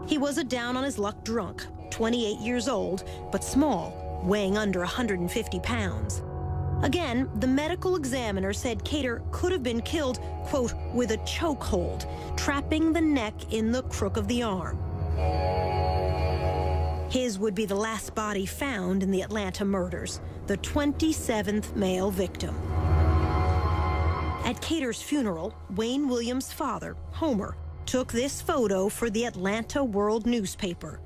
Speaker 1: He was a down-on-his-luck drunk, 28 years old, but small, weighing under 150 pounds. Again, the medical examiner said Cater could have been killed, quote, with a chokehold, trapping the neck in the crook of the arm. His would be the last body found in the Atlanta murders, the 27th male victim. At Cater's funeral, Uэйn Uильямs' father, Homer, took this photo for the Atlanta World newspaper.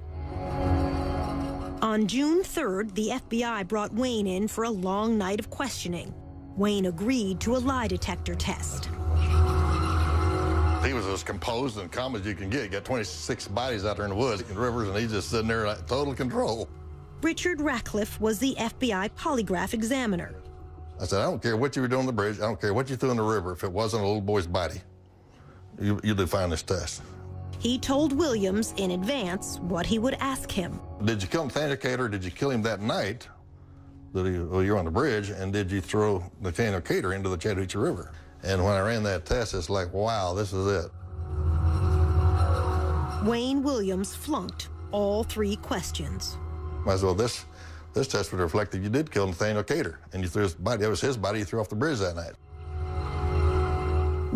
Speaker 1: On June 3rd, the FBI brought Uэйn in for a long night of questioning. Uэйn agreed to a lie detector test.
Speaker 2: He was as composed and calm as you can get. You got 26 bodies out there in the woods and rivers, and he's just sitting there like total control.
Speaker 1: Richard Ratcliffe was the FBI polygraph examiner.
Speaker 2: I said, I don't care what you were doing on the bridge. I don't care what you threw in the river. If it wasn't a little boy's body, you do fine this test.
Speaker 1: He told Uильямs in advance what he would ask him.
Speaker 2: Did you kill Nathaniel Cater, or did you kill him that night that you were on the bridge, and did you throw Nathaniel Cater into the Chattahoochee River? And when I ran that test, it's like, wow, this is it.
Speaker 1: Uэйn Uильямs flunked all 3 questions.
Speaker 2: I said, well, this test would reflect that you did kill Nathaniel Cater, and you threw his body, that was his body, you threw off the bridge that night.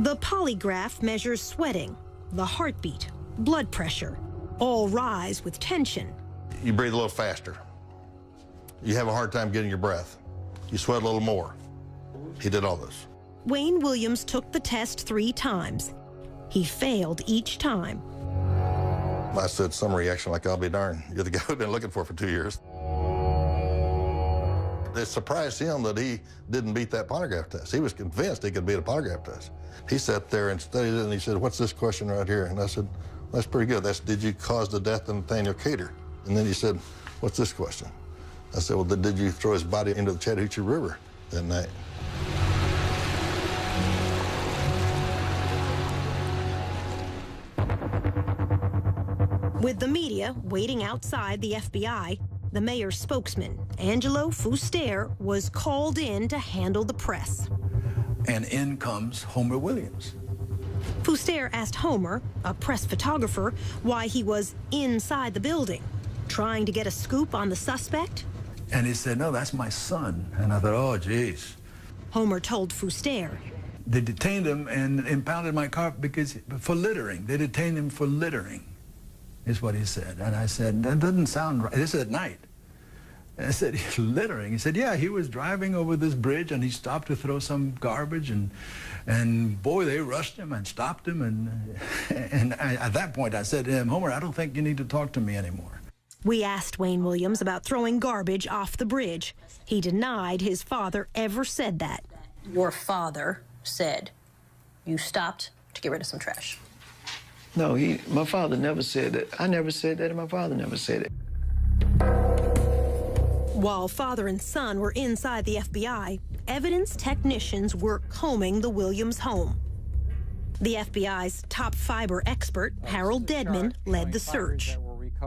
Speaker 1: The polygraph measures sweating, the heartbeat, blood pressure, all rise with tension.
Speaker 2: You breathe a little faster. You have a hard time getting your breath. You sweat a little more. He did all this.
Speaker 1: Uэйn Uильямs took the test 3 times. He failed each time.
Speaker 2: I said some reaction like, I'll be darned, you're the guy we've been looking for 2 years. It surprised him that he didn't beat that polygraph test. He was convinced he could beat a polygraph test. He sat there and studied it, and he said, what's this question right here? And I said, that's pretty good. That's, did you cause the death of Nathaniel Cater? And then he said, what's this question? I said, well, did you throw his body into the Chattahoochee River that night?
Speaker 1: With the media waiting outside the FBI, the mayor's spokesman, Angelo Fuster, was called in to handle the press.
Speaker 13: And in comes Homer Uильямs.
Speaker 1: Fuster asked Homer, a press photographer, why he was inside the building, trying to get a scoop on the suspect.
Speaker 13: And he said, no, that's my son. And I thought, oh, geez.
Speaker 1: Homer told Fuster.
Speaker 13: They detained him and impounded my car for littering. They detained him for littering, is what he said. And I said, that doesn't sound right. This is at night. And I said, he's littering. He said, yeah, he was driving over this bridge and he stopped to throw some garbage, and boy, they rushed him and stopped him. And at that point, I said to him, Homer, I don't think you need to talk to me anymore.
Speaker 1: We asked Uэйn Uильямs about throwing garbage off the bridge. He denied his father ever said that.
Speaker 5: Your father said you stopped to get rid of some trash.
Speaker 4: No, my father never said that. I never said that, and my father never said it.
Speaker 1: While father and son were inside the FBI, evidence technicians were combing the Uильямs home. The FBI's top fiber expert, Harold Dedman, led the search.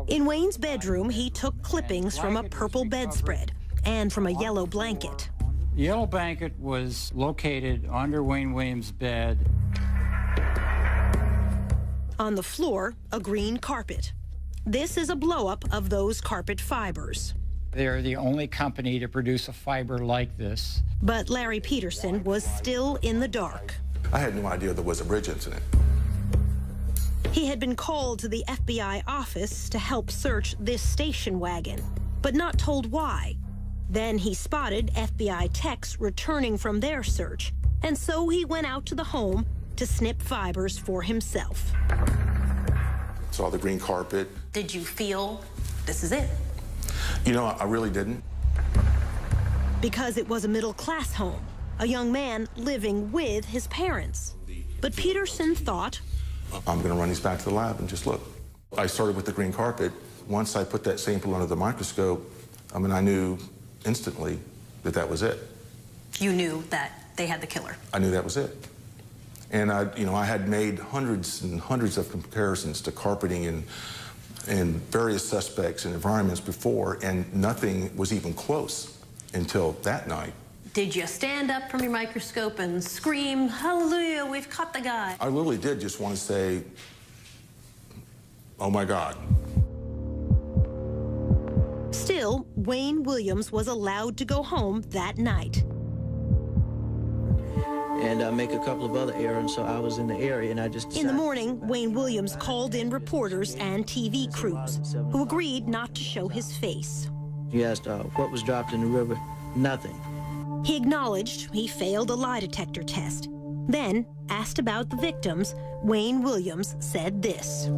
Speaker 1: In Uэйn's bedroom, he took clippings from a purple bedspread and from a yellow blanket.
Speaker 17: The yellow blanket was located under Uэйn Uильямs' bed.
Speaker 1: On the floor, a green carpet. This is a blow-up of those carpet fibers.
Speaker 17: They're the only company to produce a fiber like this.
Speaker 1: But Larry Peterson was still in the dark.
Speaker 7: I had no idea there was a bridge incident.
Speaker 1: He had been called to the FBI office to help search this station wagon, but not told why. Then he spotted FBI techs returning from their search, and so he went out to the home to snip fibers for himself.
Speaker 7: Saw the green carpet.
Speaker 5: Did you feel this is it?
Speaker 7: You know, I really didn't.
Speaker 1: Because it was a middle-class home, a young man living with his parents. But Peterson thought,
Speaker 7: I'm going to run these back to the lab and just look. I started with the green carpet. Once I put that sample under the microscope, I mean, I knew instantly that that was it.
Speaker 5: You knew that they had the killer.
Speaker 7: I knew that was it. And I had made hundreds and hundreds of comparisons to carpeting and various suspects and environments before, and nothing was even close until that night.
Speaker 5: Did you stand up from your microscope and scream, "Hallelujah, we've caught the guy"?
Speaker 7: I really did just want to say, oh my God.
Speaker 1: Still, Uэйн Uильямс was allowed to go home that night.
Speaker 4: And make a couple of other errands, so I was in the area, and I just decided.
Speaker 1: In the morning, Uэйn Uильямс called in reporters and TV crews, who agreed not to show his face.
Speaker 4: He asked what was dropped in the river. Nothing.
Speaker 1: He acknowledged he failed a lie detector test. Then, asked about the victims, Uэйn Uильямs said this.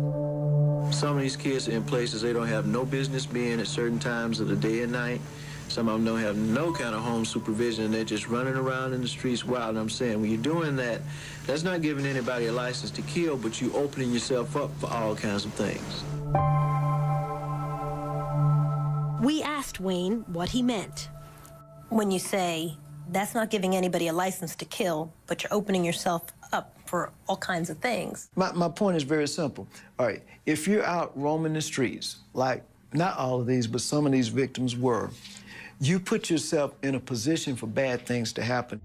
Speaker 4: Some of these kids are in places they don't have no business being at certain times of the day and night. Some of them don't have no kind of home supervision, and they're just running around in the streets wild. And I'm saying, when you're doing that, that's not giving anybody a license to kill, but you opening yourself up for all kinds of things.
Speaker 1: We asked Uэйn what he meant.
Speaker 5: When you say, that's not giving anybody a license to kill, but you're opening yourself up for all kinds of things.
Speaker 4: My point is very simple. All right, if you're out roaming the streets, like not all of these, but some of these victims were, you put yourself in a position for bad things to happen.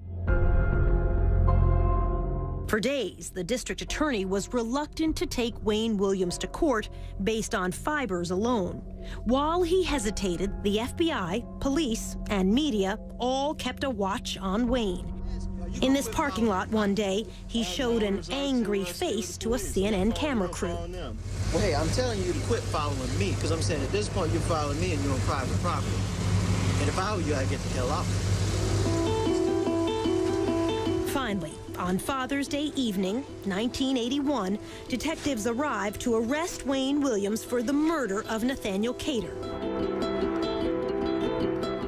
Speaker 1: For days, the district attorney was reluctant to take Uэйn Uильямs to court based on fibers alone. While he hesitated, the FBI, police, and media all kept a watch on Uэйn. In this parking lot one day, he showed an angry face to a CNN camera crew.
Speaker 4: Well, hey, I'm telling you to quit following me, because I'm saying at this point you're following me and you're on private property. And if I were you, I'd get the hell off.
Speaker 1: Finally, on Father's Day evening, 1981, detectives arrived to arrest Uэйn Uильямs for the murder of Nathaniel Cater.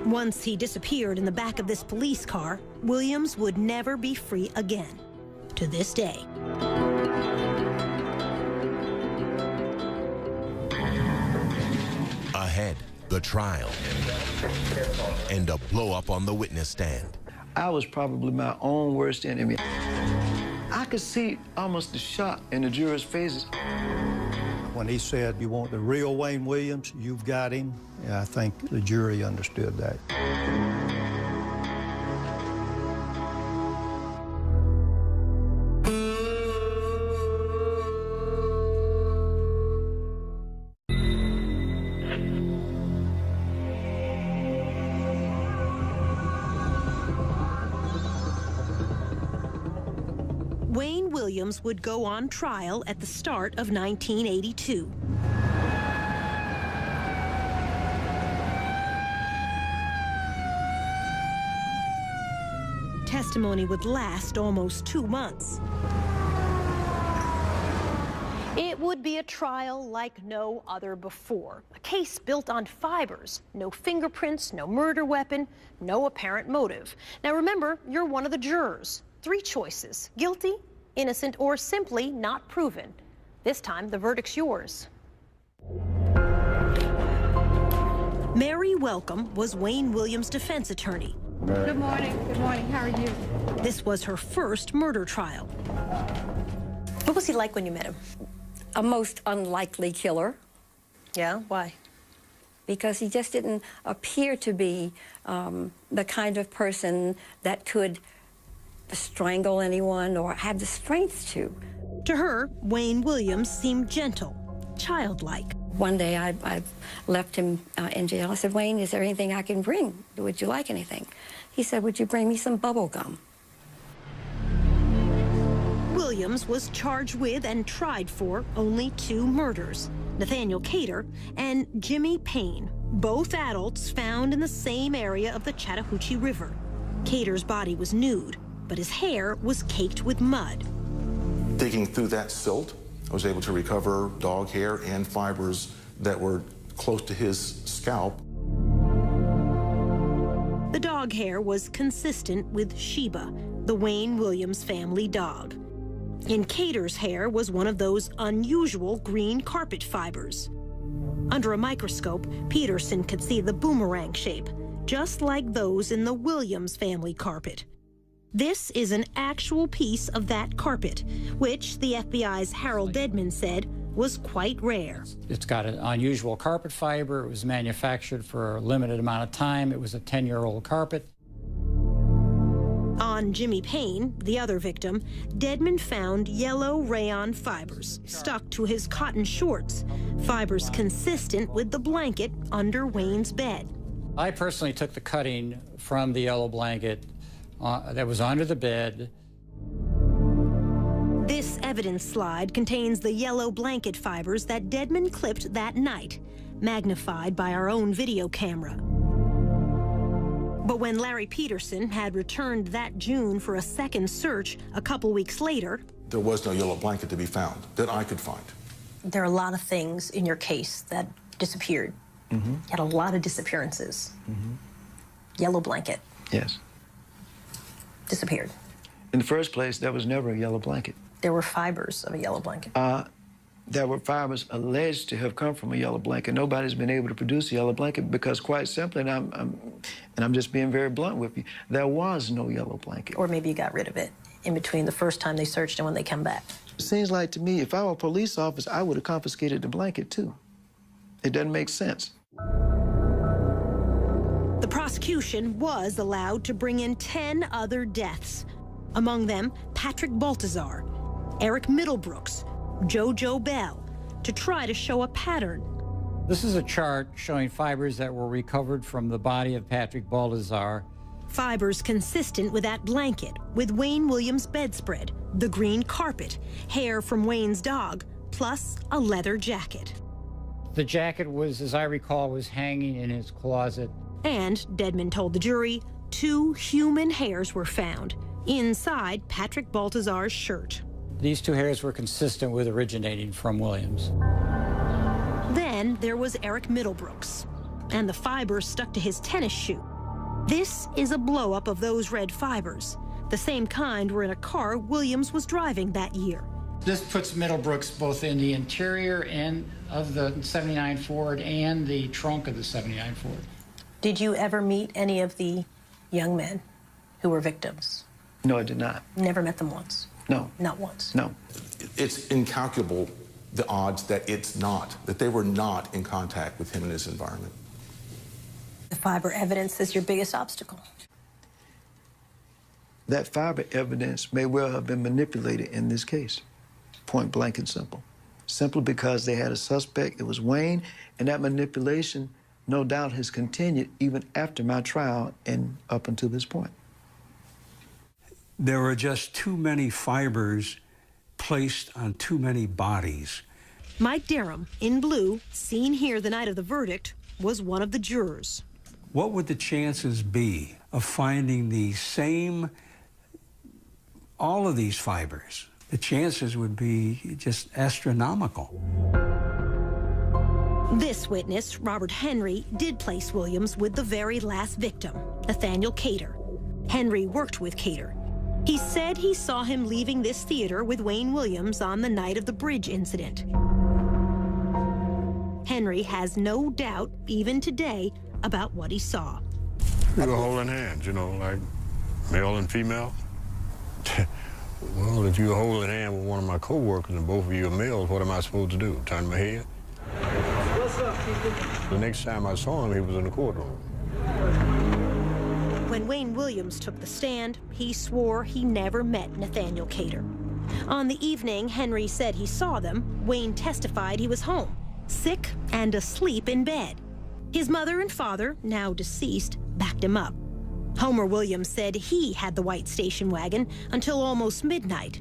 Speaker 1: Once he disappeared in the back of this police car, Uильямs would never be free again, to this day.
Speaker 10: Ahead, the trial and a blow-up on the witness stand.
Speaker 4: I was probably my own worst enemy. I could see almost the shock in the jurors' faces.
Speaker 3: When he said, "You want the real Uэйn Uильямs, you've got him," I think the jury understood that.
Speaker 1: Uэйn Uильямs would go on trial at the start of 1982. Testimony would last almost 2 months. It would be a trial like no other before. A case built on fibers. No fingerprints, no murder weapon, no apparent motive. Now remember, you're one of the jurors. 3 choices: guilty, innocent, or simply not proven. This time, the verdict's yours. Mary Welcome was Uэйn Uильямs' defense attorney.
Speaker 19: Good morning. Good morning. How are you?
Speaker 1: This was her first murder trial.
Speaker 5: What was he like when you met him?
Speaker 20: A most unlikely killer.
Speaker 5: Yeah? Why?
Speaker 20: Because he just didn't appear to be the kind of person that could strangle anyone or have the strength to.
Speaker 1: To her, Uэйn Uильямs seemed gentle, childlike.
Speaker 20: One day I left him in jail. I said, Wayne, is there anything I can bring? Would you like anything? He said, would you bring me some bubble gum?
Speaker 1: Williams was charged with and tried for only 2 murders, Nathaniel Cater and Jimmy Payne, both adults found in the same area of the Chattahoochee River. Cater's body was nude, but his hair was caked with mud.
Speaker 7: Digging through that silt, I was able to recover dog hair and fibers that were close to his scalp.
Speaker 1: The dog hair was consistent with Sheba, the Uэйн Uильямс family dog. In Cater's hair was one of those unusual green carpet fibers. Under a microscope, Peterson could see the boomerang shape, just like those in the Uильямs family carpet. This is an actual piece of that carpet, which the FBI's Harold Dedman said was quite rare.
Speaker 17: It's got an unusual carpet fiber. It was manufactured for a limited amount of time. It was a 10-year-old carpet.
Speaker 1: On Jimmy Payne, the other victim, Dedman found yellow rayon fibers stuck to his cotton shorts, fibers consistent with the blanket under Wayne's bed.
Speaker 17: I personally took the cutting from the yellow blanket that was under the bed.
Speaker 1: This evidence slide contains the yellow blanket fibers that Dedman clipped that night, magnified by our own video camera. But when Larry Peterson had returned that June for a second search a couple weeks later,
Speaker 7: There was no yellow blanket to be found that I could find.
Speaker 5: There are a lot of things in your case that disappeared. You had a lot of disappearances. Yellow blanket
Speaker 4: Yes.
Speaker 5: disappeared.
Speaker 4: In the first place, there was never a yellow blanket.
Speaker 5: There were fibers of a yellow blanket.
Speaker 4: There were fibers alleged to have come from a yellow blanket. Nobody's been able to produce a yellow blanket because, quite simply, and I'm just being very blunt with you, there was no yellow blanket.
Speaker 5: Or maybe you got rid of it in between the first time they searched and when they come back.
Speaker 4: It seems like to me, if I were a police officer, I would have confiscated the blanket too. It doesn't make sense.
Speaker 1: the prosecution was allowed to bring in 10 other deaths. Among them, Patrick Baltazar, Eric Middlebrooks, JoJo Bell, to try to show a pattern.
Speaker 17: This is a chart showing fibers that were recovered from the body of Patrick Baltazar.
Speaker 1: Fibers consistent with that blanket, with Uэйн Uильямs' bedspread, the green carpet, hair from Wayne's dog, plus a leather jacket.
Speaker 17: The jacket was, as I recall, was hanging in his closet.
Speaker 1: And, Dedman told the jury, 2 human hairs were found inside Patrick Baltazar's shirt.
Speaker 17: These 2 hairs were consistent with originating from Williams.
Speaker 1: Then there was Eric Middlebrooks, and the fibers stuck to his tennis shoe. This is a blow-up of those red fibers. The same kind were in a car Williams was driving that year.
Speaker 17: This puts Middlebrooks both in the interior and of the 79 Ford and the trunk of the 79 Ford.
Speaker 5: Did you ever meet any of the young men who were victims?
Speaker 4: No, I did not.
Speaker 5: Never met them once?
Speaker 4: No.
Speaker 5: Not once?
Speaker 4: No.
Speaker 7: It's incalculable, the odds that that they were not in contact with him in his environment.
Speaker 5: The fiber evidence is your biggest obstacle.
Speaker 4: That fiber evidence may well have been manipulated in this case, point blank and simple. Simply because they had a suspect, it was Wayne, and that manipulation no doubt has continued even after my trial and up until this point.
Speaker 6: There were just too many fibers placed on too many bodies.
Speaker 1: Mike Derham, in blue, seen here the night of the verdict, was one of the jurors.
Speaker 6: What would the chances be of finding the same, all of these fibers? The chances would be just astronomical.
Speaker 1: This witness, Robert Henry, did place Williams with the very last victim, Nathaniel Cater. Henry worked with Cater. He said he saw him leaving this theater with Uэйн Uильямс on the night of the bridge incident. Henry has no doubt, even today, about what he saw.
Speaker 8: We were holding hands, you know, like male and female. Well, if you were holding hands with one of my co-workers and both of you are males, what am I supposed to do? Turn my head?
Speaker 11: What's up, people?
Speaker 8: The next time I saw him, he was in the courtroom.
Speaker 1: When Uэйn Uильямs took the stand, he swore he never met Nathaniel Cater. On the evening Henry said he saw them, Wayne testified he was home, sick and asleep in bed. His mother and father, now deceased, backed him up. Homer Williams said he had the white station wagon until almost midnight.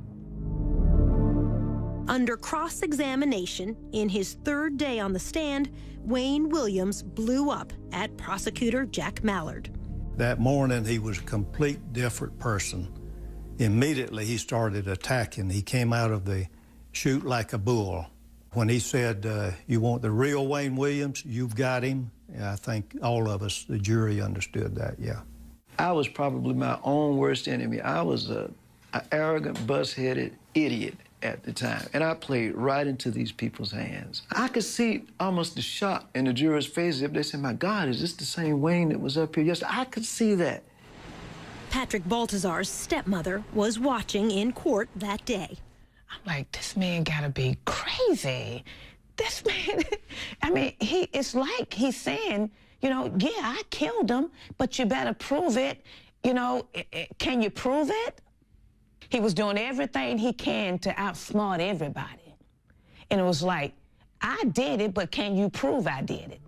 Speaker 1: Under cross-examination, in his third day on the stand, Uэйн Uильямс blew up at prosecutor Jack Mallard.
Speaker 3: That morning, he was a complete different person. Immediately, he started attacking. He came out of the chute like a bull. When he said, you want the real Uэйn Uильямs, you've got him, I think all of us, the jury, understood that, yeah.
Speaker 4: I was probably my own worst enemy. I was an arrogant, bus-headed idiot at the time, and I played right into these people's hands. I could see almost the shock in the jurors' faces if they said, my God, is this the same Uэйn that was up here yesterday? I could see that.
Speaker 1: Patrick Baltazar's stepmother was watching in court that day.
Speaker 9: I'm like, this man gotta be crazy. This man, I mean, it's like he's saying, you know, yeah, I killed him, but you better prove it. You know, can you prove it? He was doing everything he can to outsmart everybody. And it was like, I did it, but can you prove I did it?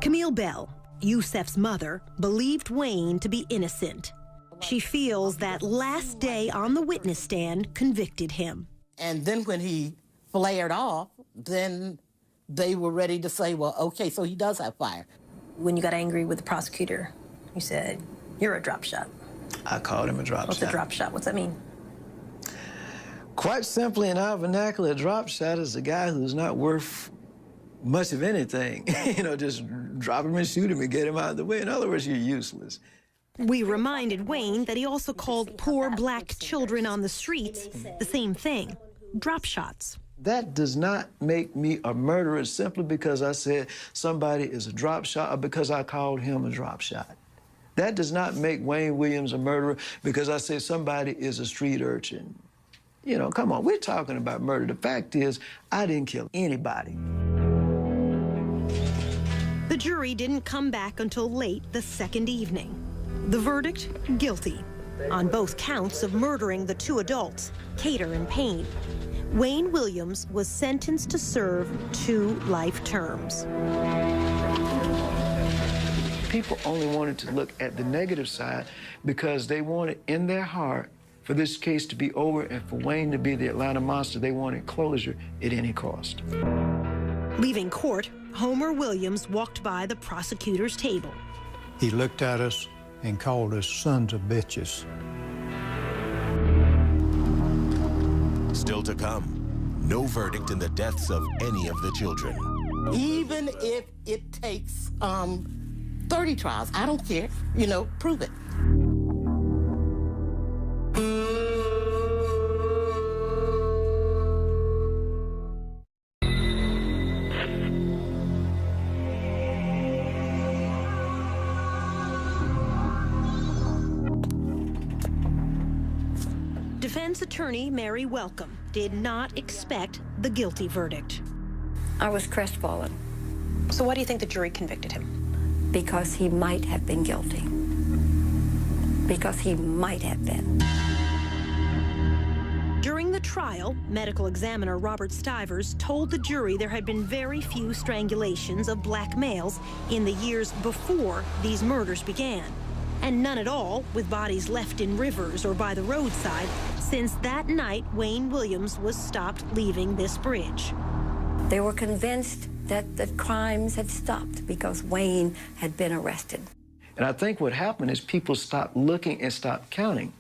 Speaker 1: Camille Bell, Yusef's mother, believed Uэйn to be innocent. She feels that last day on the witness stand convicted him.
Speaker 12: And then when he flared off, then they were ready to say, well, okay, so he does have fire.
Speaker 5: When you got angry with the prosecutor, you said, you're a drop shot.
Speaker 4: I called him a drop shot.
Speaker 5: What's a drop shot? What's that mean?
Speaker 4: Quite simply, in our vernacular, a drop shot is a guy who's not worth much of anything. You know, just drop him and shoot him and get him out of the way. In other words, you're useless.
Speaker 1: We reminded Uэйn that he also called poor black children on the streets the same thing, drop shots.
Speaker 4: That does not make me a murderer simply because I said somebody is a drop shot or because I called him a drop shot. That does not make Uэйn Uильямs a murderer because I say somebody is a street urchin. You know, come on, we're talking about murder. The fact is, I didn't kill anybody.
Speaker 1: The jury didn't come back until late the second evening. The verdict, guilty, on both counts of murdering the two adults, Cater and Payne. Uэйn Uильямs was sentenced to serve 2 life terms.
Speaker 4: People only wanted to look at the negative side because they wanted in their heart for this case to be over and for Uэйn to be the Atlanta monster. They wanted closure at any cost.
Speaker 1: Leaving court, Homer Williams walked by the prosecutor's table.
Speaker 3: He looked at us and called us sons of bitches.
Speaker 10: Still to come, no verdict in the deaths of any of the children.
Speaker 12: Even if it takes 30 trials, I don't care. You know, prove it.
Speaker 1: Defense attorney Mary Welcome did not expect the guilty verdict.
Speaker 20: I was crestfallen.
Speaker 5: So why do you think the jury convicted him?
Speaker 20: Because he might have been guilty. Because he might have been.
Speaker 1: During the trial, medical examiner Robert Stivers told the jury there had been very few strangulations of black males in the years before these murders began, and none at all with bodies left in rivers or by the roadside since that night Uэйn Uильямs was stopped leaving this bridge.
Speaker 20: They were convinced that the crimes had stopped because Uэйn had been arrested.
Speaker 4: And I think what happened is people stopped looking and stopped counting.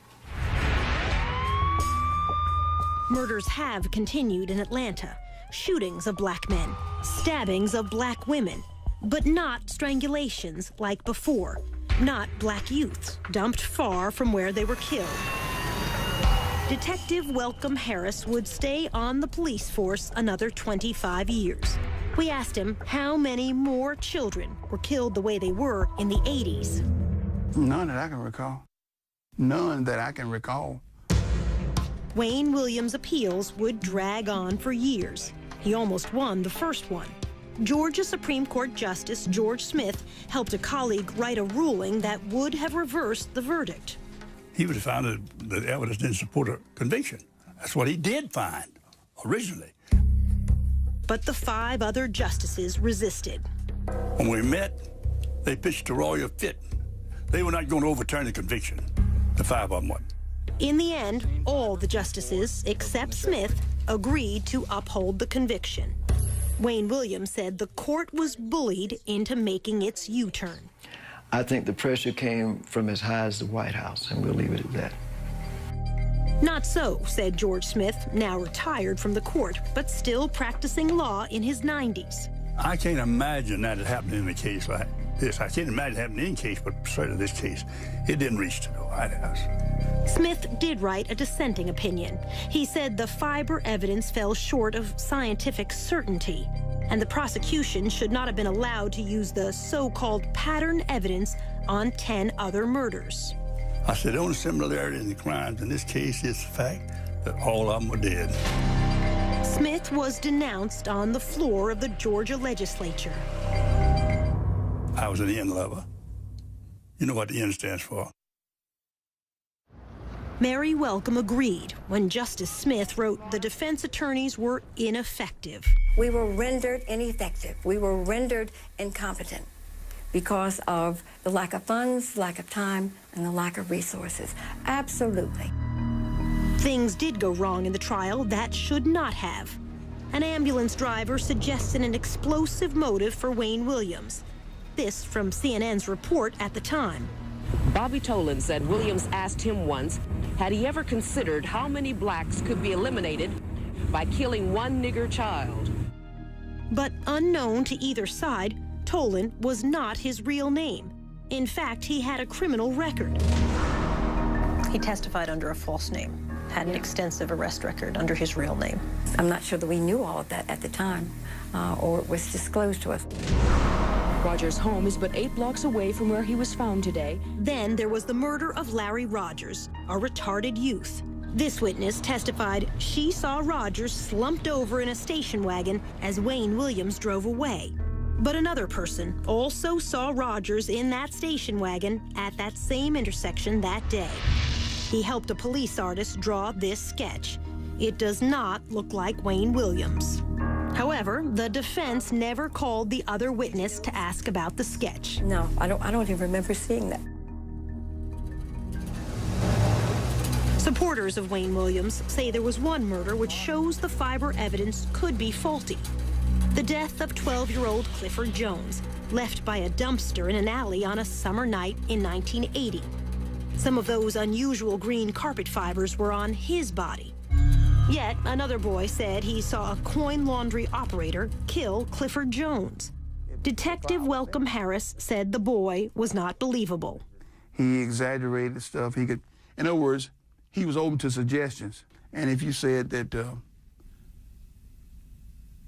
Speaker 1: Murders have continued in Atlanta. Shootings of black men, stabbings of black women, but not strangulations like before. Not black youths dumped far from where they were killed. Detective Welcome Harris would stay on the police force another 25 years. We asked him how many more children were killed the way they were in the 80s.
Speaker 21: None that I can recall. None that I can recall.
Speaker 1: Uэйn Uильямs' appeals would drag on for years. He almost won the first one. Georgia Supreme Court Justice George Smith helped a colleague write a ruling that would have reversed the verdict.
Speaker 21: He would have found that the evidence didn't support a conviction. That's what he did find originally.
Speaker 1: but the 5 other justices resisted.
Speaker 14: When we met, they pitched a royal fit. They were not going to overturn the conviction. The 5 of them were.
Speaker 1: In the end, all the justices, except Smith, agreed to uphold the conviction. Uэйн Uильямс said the court was bullied into making its U-turn.
Speaker 4: I think the pressure came from as high as the White House, and we'll leave it at that.
Speaker 1: Not so, said George Smith, now retired from the court, but still practicing law in his 90s.
Speaker 14: I can't imagine that it happened in a case like this. I can't imagine it happened in any case, but certainly this case, it didn't reach to the White House.
Speaker 1: Smith did write a dissenting opinion. He said the fiber evidence fell short of scientific certainty, and the prosecution should not have been allowed to use the so-called pattern evidence on 10 other murders.
Speaker 14: I said the only similarity in the crimes in this case is the fact that all of them were dead.
Speaker 1: Smith was denounced on the floor of the Georgia legislature.
Speaker 14: I was an N lover. You know what the N stands for.
Speaker 1: Mary Welcome agreed when Justice Smith wrote the defense attorneys were ineffective.
Speaker 20: We were rendered ineffective. We were rendered incompetent because of the lack of funds, lack of time, and the lack of resources. Absolutely.
Speaker 1: Things did go wrong in the trial that should not have. An ambulance driver suggested an explosive motive for Uэйn Uильямс. This from CNN's report at the time.
Speaker 15: Bobby Tolan said Williams asked him once, had he ever considered how many blacks could be eliminated by killing one nigger child?
Speaker 1: But unknown to either side, Tolan was not his real name. In fact, he had a criminal record. He testified under a false name, had an extensive arrest record under his real name.
Speaker 20: I'm not sure that we knew all of that at the time, or it was disclosed to us.
Speaker 15: Rogers' home is but 8 blocks away from where he was found today.
Speaker 1: Then there was the murder of Larry Rogers, a retarded youth. This witness testified she saw Rogers slumped over in a station wagon as Uэйn Uильямс drove away. But another person also saw Rogers in that station wagon at that same intersection that day. He helped a police artist draw this sketch. It does not look like Uэйn Uильямs. However, the defense never called the other witness to ask about the sketch.
Speaker 20: No, I don't even remember seeing that.
Speaker 1: Supporters of Uэйn Uильямs say there was one murder which shows the fiber evidence could be faulty. The death of 12-year-old Clifford Jones, left by a dumpster in an alley on a summer night in 1980. Some of those unusual green carpet fibers were on his body. Yet another boy said he saw a coin laundry operator kill Clifford Jones. Detective Welcome Harris said the boy was not believable.
Speaker 21: He exaggerated stuff. He could, in other words, he was open to suggestions. And if you said that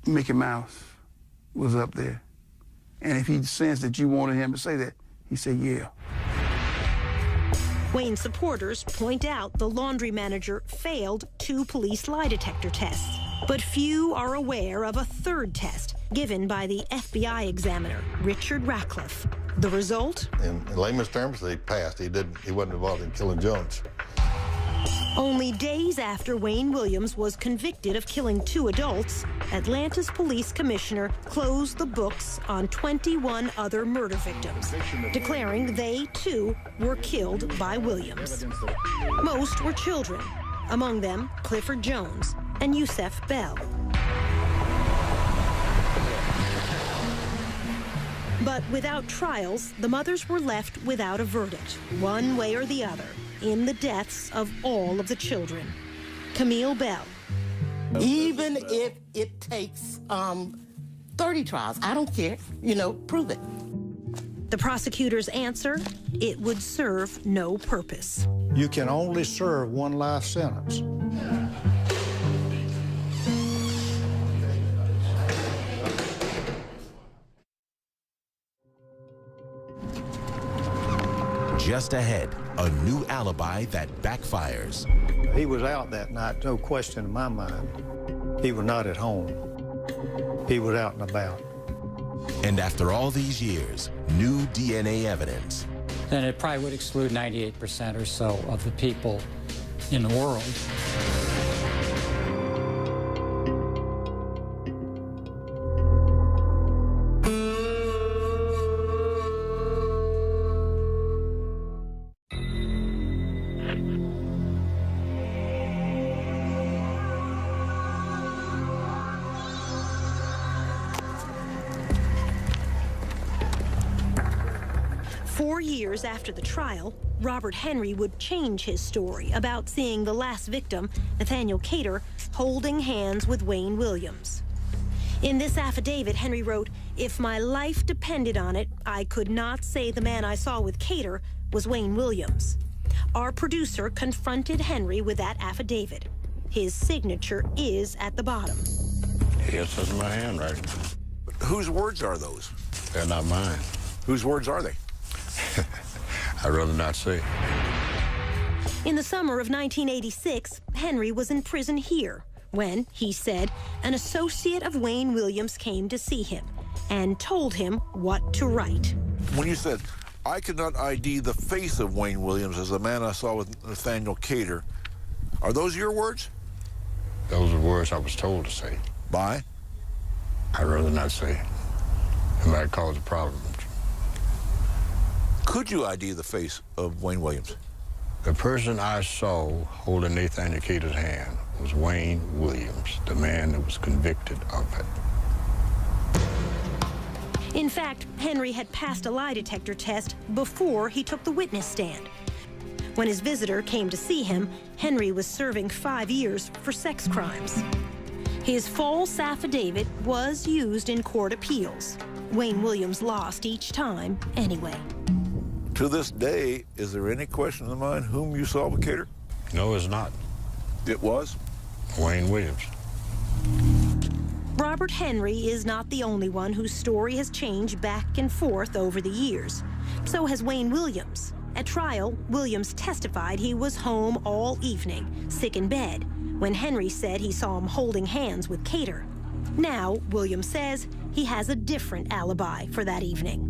Speaker 21: Mickey Mouse was up there, and if he sensed that you wanted him to say that, he said, yeah.
Speaker 1: Uэйn supporters point out the laundry manager failed 2 police lie detector tests, but few are aware of a 3rd test given by the FBI examiner, Richard Ratcliffe. The result?
Speaker 2: In layman's terms, he passed. He wasn't involved in killing Jones.
Speaker 1: Only days after Uэйn Uильямs was convicted of killing 2 adults, Atlanta's police commissioner closed the books on 21 other murder victims, declaring they, too, were killed by Uильямs. Most were children, among them Clifford Jones and Yusef Bell. But without trials, the mothers were left without a verdict, one way or the other, in the deaths of all of the children. Camille Bell.
Speaker 12: Even if it takes 30 trials, I don't care. You know, prove it.
Speaker 1: The prosecutor's answer, it would serve no purpose.
Speaker 3: You can only serve 1 life sentence.
Speaker 10: Just ahead, a new alibi that backfires.
Speaker 3: He was out that night, no question in my mind. He was not at home. He was out and about.
Speaker 10: And after all these years, new DNA evidence.
Speaker 17: Then it probably would exclude 98% or so of the people in the world.
Speaker 1: 4 years after the trial, Robert Henry would change his story about seeing the last victim, Nathaniel Cater, holding hands with Uэйн Уильямс. In this affidavit, Henry wrote, "If my life depended on it, I could not say the man I saw with Cater was Uэйn Uильямс." Our producer confronted Henry with that affidavit. His signature is at the bottom.
Speaker 8: Yes, that's my handwriting.
Speaker 16: Whose words are those?
Speaker 8: They're not mine.
Speaker 16: Whose words are they?
Speaker 8: I'd rather not say.
Speaker 1: In the summer of 1986, Henry was in prison here when, he said, an associate of Uэйn Uильямс came to see him and told him what to write.
Speaker 16: When you said, "I could not ID the face of Uэйn Uильямs as the man I saw with Nathaniel Cater," are those your words?
Speaker 8: Those are words I was told to say.
Speaker 16: By?
Speaker 8: I'd rather not say. It might cause a problem.
Speaker 16: Could you ID the face of Uэйn Uильямs?
Speaker 8: The person I saw holding Nathaniel Cater's hand was Uэйn Uильямs, the man that was convicted of it.
Speaker 1: In fact, Henry had passed a lie detector test before he took the witness stand. When his visitor came to see him, Henry was serving 5 years for sex crimes. His false affidavit was used in court appeals. Uэйn Uильямs lost each time anyway.
Speaker 16: To this day, is there any question in the mind whom you saw with Cater?
Speaker 8: No, it's not.
Speaker 16: It was?
Speaker 8: Uэйn Uильямs.
Speaker 1: Robert Henry is not the only one whose story has changed back and forth over the years. So has Uэйn Uильямs. At trial, Uильямs testified he was home all evening, sick in bed, when Henry said he saw him holding hands with Cater. Now, Uильямs says he has a different alibi for that evening.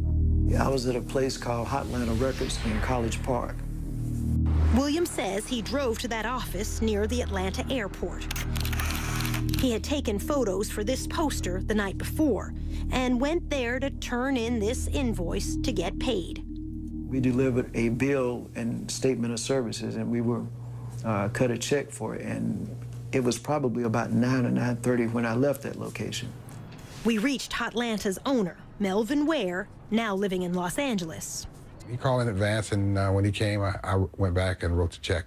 Speaker 4: I was at a place called Atlante Records in College Park.
Speaker 1: Uильямs says he drove to that office near the Atlanta airport. He had taken photos for this poster the night before and went there to turn in this invoice to get paid.
Speaker 4: We delivered a bill and statement of services, and we were cut a check for it, and it was probably about 9 or 9:30 when I left that location.
Speaker 1: We reached Atlanta's owner, Melvin Ware, now living in Los Angeles.
Speaker 18: He called in advance, and when he came, I went back and wrote the check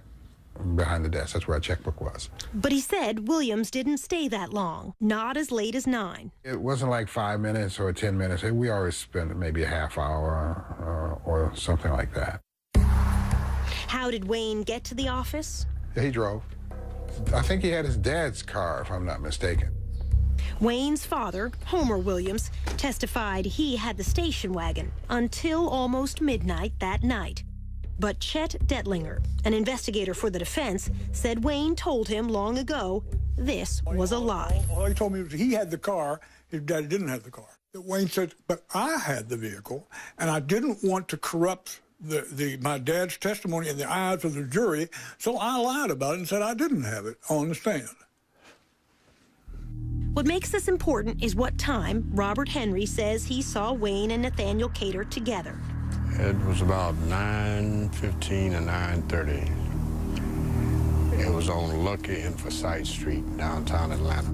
Speaker 18: behind the desk. That's where our checkbook was.
Speaker 1: But he said Uильямs didn't stay that long, not as late as 9.
Speaker 18: It wasn't like 5 minutes or 10 minutes. We always spent maybe a half hour or something like that.
Speaker 1: How did Uэйn get to the office?
Speaker 18: He drove. I think he had his dad's car, if I'm not mistaken.
Speaker 1: Uэйn's father, Homer Uильямs, testified he had the station wagon until almost midnight that night. But Chet Detlinger, an investigator for the defense, said Uэйn told him long ago this was a lie.
Speaker 14: All he told me was he had the car, his daddy didn't have the car. Uэйn said, but I had the vehicle, and I didn't want to corrupt my dad's testimony in the eyes of the jury, so I lied about it and said I didn't have it on the stand.
Speaker 1: What makes this important is what time Robert Henry says he saw Uэйn and Nathaniel Cater together.
Speaker 8: It was about 9:15 and 9:30. It was on Lucky and Forsyth Street, downtown Atlanta.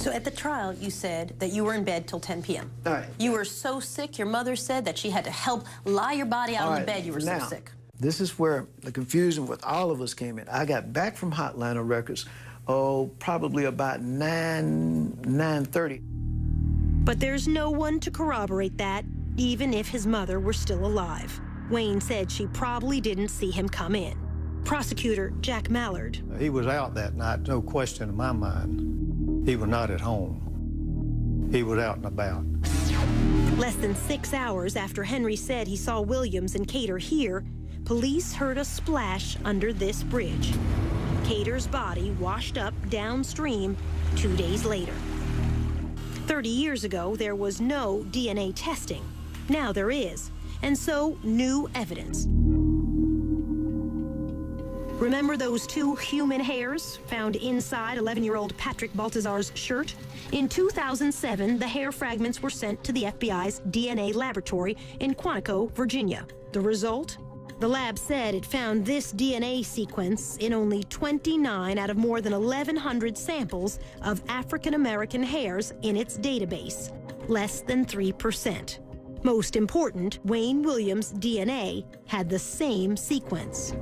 Speaker 5: So at the trial, you said that you were in bed till 10 p.m.
Speaker 4: All right.
Speaker 5: You were so sick, your mother said that she had to help lie your body out on the bed. You were so sick.
Speaker 4: This is where the confusion with all of us came in. I got back from Atlanta Records, probably about 9:30.
Speaker 1: But there's no one to corroborate that, even if his mother were still alive. Uэйn said she probably didn't see him come in. Prosecutor Jack Mallard.
Speaker 3: He was out that night, no question in my mind. He was not at home. He was out and about.
Speaker 1: Less than 6 hours after Henry said he saw Uильямs and Cater here, police heard a splash under this bridge. Cater's body washed up downstream 2 days later. 30 years ago, there was no DNA testing. Now there is, and so new evidence. Remember those 2 human hairs found inside 11-year-old Patrick Baltazar's shirt? In 2007, the hair fragments were sent to the FBI's DNA laboratory in Quantico, Virginia. The result? The lab said it found this DNA sequence in only 29 out of more than 1,100 samples of African-American hairs in its database, less than 3%. Most important, Wayne Williams' DNA had the same sequence.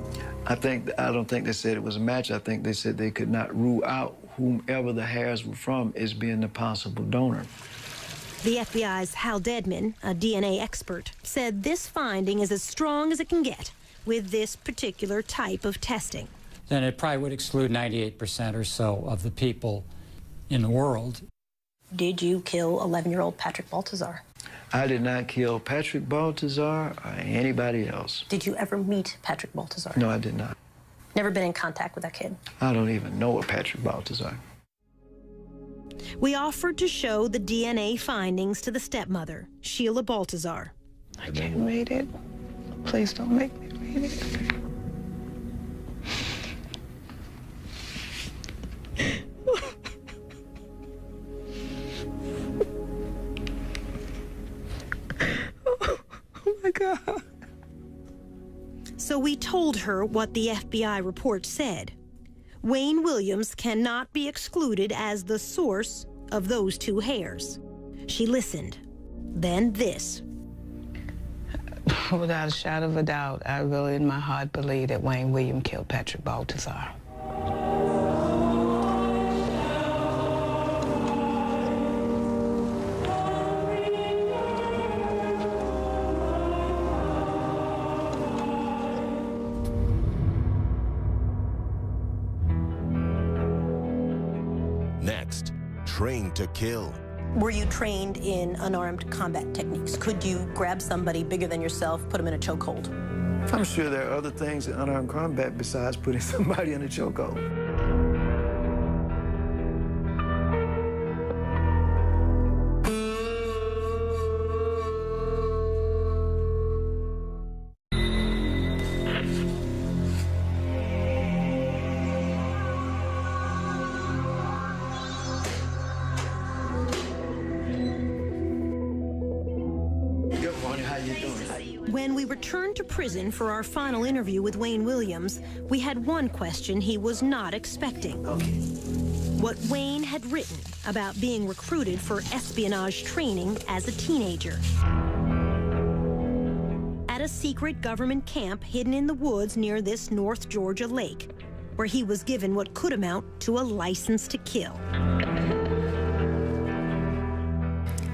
Speaker 4: I don't think they said it was a match. I think they said they could not rule out whomever the hairs were from as being the possible donor.
Speaker 1: The FBI's Hal Dedman, a DNA expert, said this finding is as strong as it can get with this particular type of testing.
Speaker 17: Then it probably would exclude 98% or so of the people in the world.
Speaker 5: Did you kill 11-year-old Patrick Baltazar?
Speaker 4: I did not kill Patrick Baltazar or anybody else.
Speaker 5: Did you ever meet Patrick Baltazar?
Speaker 4: No, I did not.
Speaker 5: Never been in contact with that kid?
Speaker 4: I don't even know a Patrick Baltazar.
Speaker 1: We offered to show the DNA findings to the stepmother, Sheila Baltazar.
Speaker 9: I can't read it. Please don't make me read it. Oh my God.
Speaker 1: So we told her what the FBI report said. Wayne Williams cannot be excluded as the source of those two hairs. She listened. Then this.
Speaker 9: Without a shadow of a doubt, I really in my heart believe that Wayne Williams killed Patrick Baltazar.
Speaker 10: Next, trained to kill.
Speaker 5: Were you trained in unarmed combat techniques? Could you grab somebody bigger than yourself, put them in a chokehold?
Speaker 4: I'm sure there are other things in unarmed combat besides putting somebody in a chokehold.
Speaker 1: When we returned to prison for our final interview with Wayne Williams, we had one question he was not expecting. What Wayne had written about being recruited for espionage training as a teenager. At a secret government camp hidden in the woods near this North Georgia lake, where he was given what could amount to a license to kill.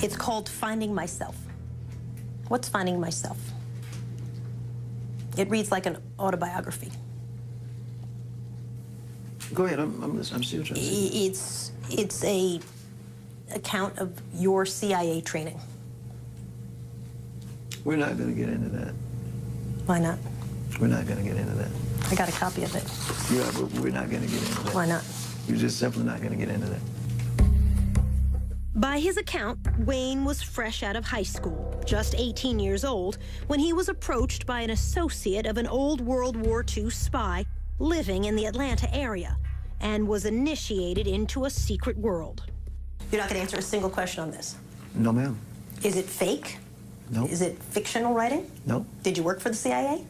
Speaker 5: It's called Finding Myself. What's Finding Myself? It reads like an autobiography.
Speaker 4: Go ahead, I'm still trying to see.
Speaker 5: It's a account of your CIA training.
Speaker 4: We're not going to get into that.
Speaker 5: Why not?
Speaker 4: We're not going to get into that.
Speaker 5: I got a copy of it.
Speaker 4: Yeah, but we're not going to get into that.
Speaker 5: Why not?
Speaker 4: You're just simply not going to get into that.
Speaker 1: By his account, Wayne was fresh out of high school, just 18 years old, when he was approached by an associate of an old World War II spy living in the Atlanta area and was initiated into a secret world.
Speaker 5: You're not going to answer a single question on this?
Speaker 4: No, ma'am.
Speaker 5: Is it fake?
Speaker 4: No.
Speaker 5: Is it fictional writing?
Speaker 4: No.
Speaker 5: Did you work for the CIA?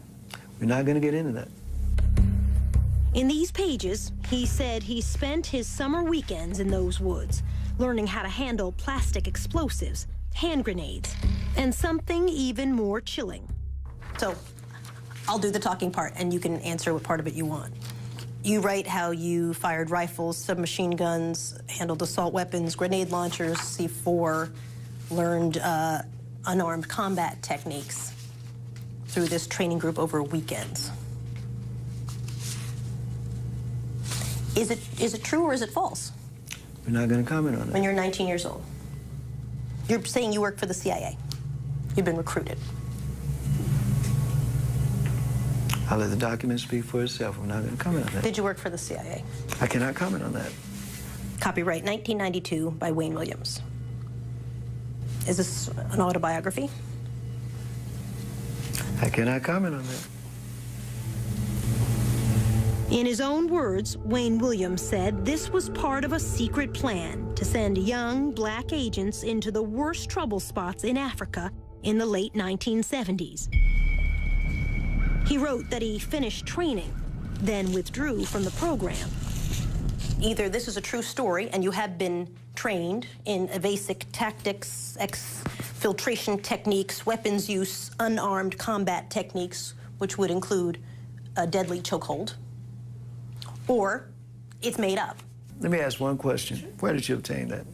Speaker 4: We're not going to get into that.
Speaker 1: In these pages, he said he spent his summer weekends in those woods, learning how to handle plastic explosives, hand grenades, and something even more chilling.
Speaker 5: So, I'll do the talking part, and you can answer what part of it you want. You write how you fired rifles, submachine guns, handled assault weapons, grenade launchers, C4, learned unarmed combat techniques through this training group over weekends. Is it true or is it false?
Speaker 4: We're not going to comment on that.
Speaker 5: When you're 19 years old. You're saying you work for the CIA. You've been recruited.
Speaker 4: I'll let the document speak for itself. We're not going to comment on that.
Speaker 5: Did you work for the CIA?
Speaker 4: I cannot comment on that.
Speaker 5: Copyright 1992 by Wayne Williams. Is this an autobiography?
Speaker 4: I cannot comment on that.
Speaker 1: In his own words, Wayne Williams said this was part of a secret plan to send young black agents into the worst trouble spots in Africa in the late 1970s. He wrote that he finished training, then withdrew from the program.
Speaker 5: Either this is a true story and you have been trained in evasive tactics, filtration techniques, weapons use, unarmed combat techniques, which would include a deadly chokehold, or it's made up.
Speaker 4: Let me ask one question. Where did you obtain that?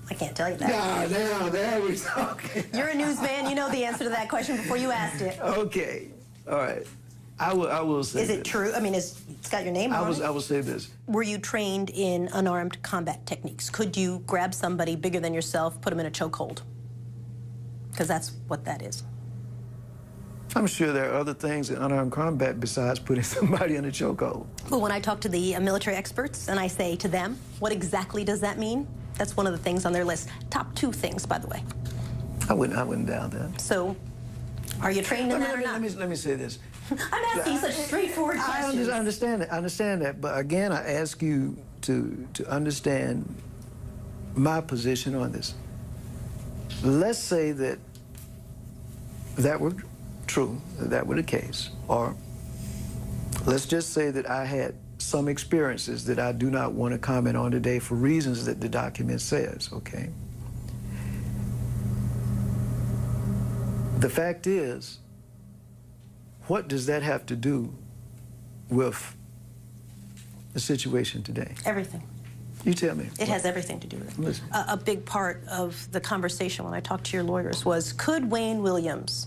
Speaker 5: I can't tell you that.
Speaker 4: Now, there we talking.
Speaker 5: You're a newsman. You know the answer to that question before you asked it.
Speaker 4: Okay. All right. I will say
Speaker 5: Is it true? I mean, it's got your name on it.
Speaker 4: I will say this.
Speaker 5: Were you trained in unarmed combat techniques? Could you grab somebody bigger than yourself, put them in a chokehold? Because that's what that is.
Speaker 4: I'm sure there are other things in unarmed combat besides putting somebody in a chokehold.
Speaker 5: But when I talk to the military experts and I say to them, what exactly does that mean? That's one of the things on their list. Top 2 things, by the way.
Speaker 4: I wouldn't doubt that.
Speaker 5: So, are you trained in that or not?
Speaker 4: Let me say this.
Speaker 5: I'm asking such straightforward questions.
Speaker 4: I understand that. I understand that. But again, I ask you to understand my position on this. Let's say that were true, that were the case, or let's just say that I had some experiences that I do not want to comment on today for reasons that the document says, okay? The fact is, what does that have to do with the situation today?
Speaker 5: Everything.
Speaker 4: You tell me.
Speaker 5: It has everything to do with it.
Speaker 4: Listen.
Speaker 5: A big part of the conversation when I talked to your lawyers was, could Uэйн Uильямс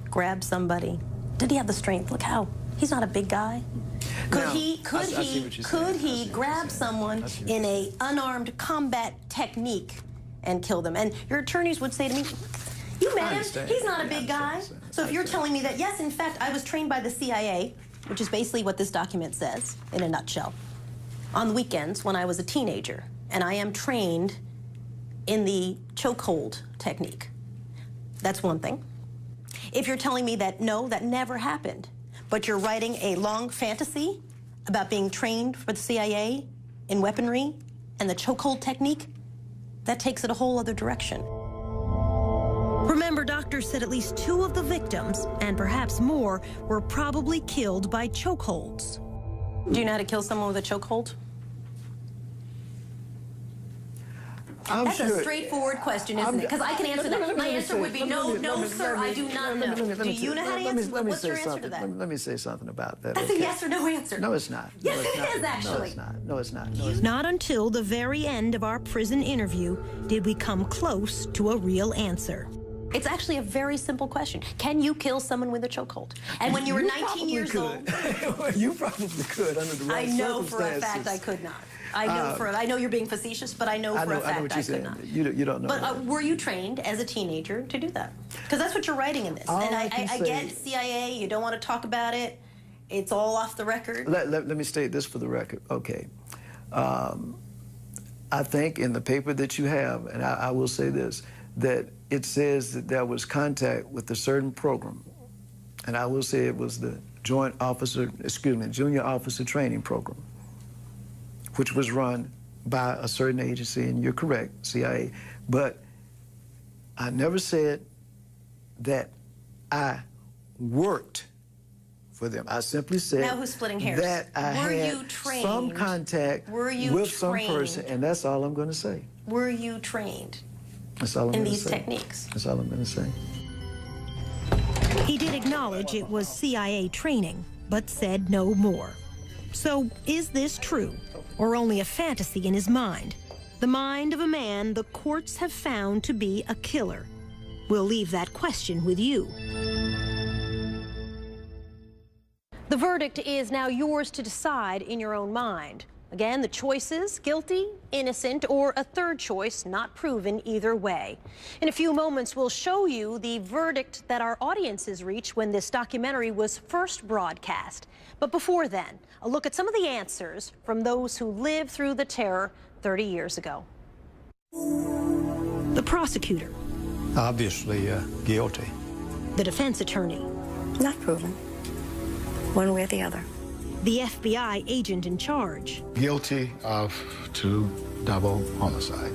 Speaker 5: grab somebody? Did he have the strength? Look how, he's not a big guy. Could he grab someone in a unarmed combat technique and kill them? And your attorneys would say to me, you met him, he's not a big guy. So if you're telling me that, yes, in fact, I was trained by the CIA, which is basically what this document says in a nutshell, on the weekends when I was a teenager, and I am trained in the chokehold technique. That's one thing. If you're telling me that, no, that never happened, but you're writing a long fantasy about being trained for the CIA in weaponry and the chokehold technique, that takes it a whole other direction.
Speaker 1: Remember, doctors said at least 2 of the victims, and perhaps more, were probably killed by chokeholds.
Speaker 5: Do you know how to kill someone with a chokehold? That's a straightforward question, isn't it? Because I can answer that. My answer would be no, sir, I do not know. Do you know how to answer? What's your answer to that?
Speaker 4: Let me say something about that.
Speaker 5: That's a yes or no answer.
Speaker 4: No, it's not.
Speaker 5: Yes, it is, actually.
Speaker 4: No, it's not. No, it's not.
Speaker 1: Not until the very end of our prison interview did we come close to a real answer.
Speaker 5: It's actually a very simple question. Can you kill someone with a chokehold? And when you were 19 years old...
Speaker 4: You probably could under the right circumstances.
Speaker 5: I know for a fact I could not. I know you're being facetious, but I know for a fact I could not.
Speaker 4: You don't know.
Speaker 5: But were you trained as a teenager to do that? Because that's what you're writing in this. And I get CIA, you don't want to talk about it. It's all off the record.
Speaker 4: Let me state this for the record. Okay. I think in the paper that you have, and I will say this, that it says that there was contact with a certain program. And I will say it was the Junior Officer Training Program, which was run by a certain agency, and you're correct, CIA. But I never said that I worked for them. I simply said
Speaker 5: now who's splitting hairs?
Speaker 4: That I had some contact with some person, and that's all I'm going to say.
Speaker 5: Were you trained
Speaker 4: that's all I'm
Speaker 5: in
Speaker 4: gonna
Speaker 5: these
Speaker 4: say.
Speaker 5: techniques?
Speaker 4: That's all I'm going to say.
Speaker 1: He did acknowledge it was CIA training, but said no more. So, is this true, or only a fantasy in his mind? The mind of a man the courts have found to be a killer. We'll leave that question with you. The verdict is now yours to decide in your own mind. Again, the choices, guilty, innocent, or a third choice, not proven either way. In a few moments, we'll show you the verdict that our audiences reached when this documentary was first broadcast. But before then, a look at some of the answers from those who lived through the terror 30 years ago. The prosecutor.
Speaker 3: Obviously guilty.
Speaker 1: The defense attorney.
Speaker 20: Not proven. One way or the other.
Speaker 1: The FBI agent in charge.
Speaker 18: Guilty of 2 double homicide.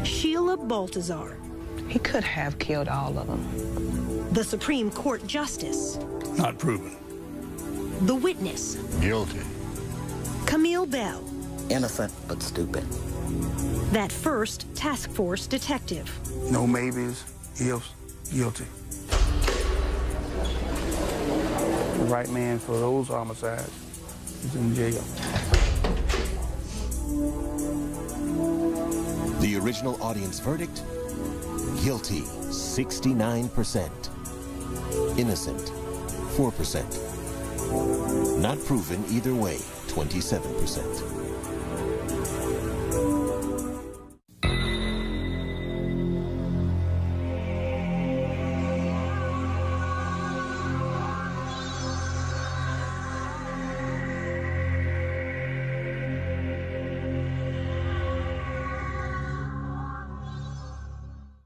Speaker 1: Sheila Baltazar.
Speaker 9: He could have killed all of them.
Speaker 1: The Supreme Court Justice.
Speaker 8: Not proven.
Speaker 1: The witness.
Speaker 8: Guilty.
Speaker 1: Camille Bell.
Speaker 12: Innocent but stupid.
Speaker 1: That first task force detective.
Speaker 21: No maybes, ifs, guilty. The right man for those homicides is in jail.
Speaker 10: The original audience verdict, guilty, 69%. Innocent, 4%. Not proven either way, 27%.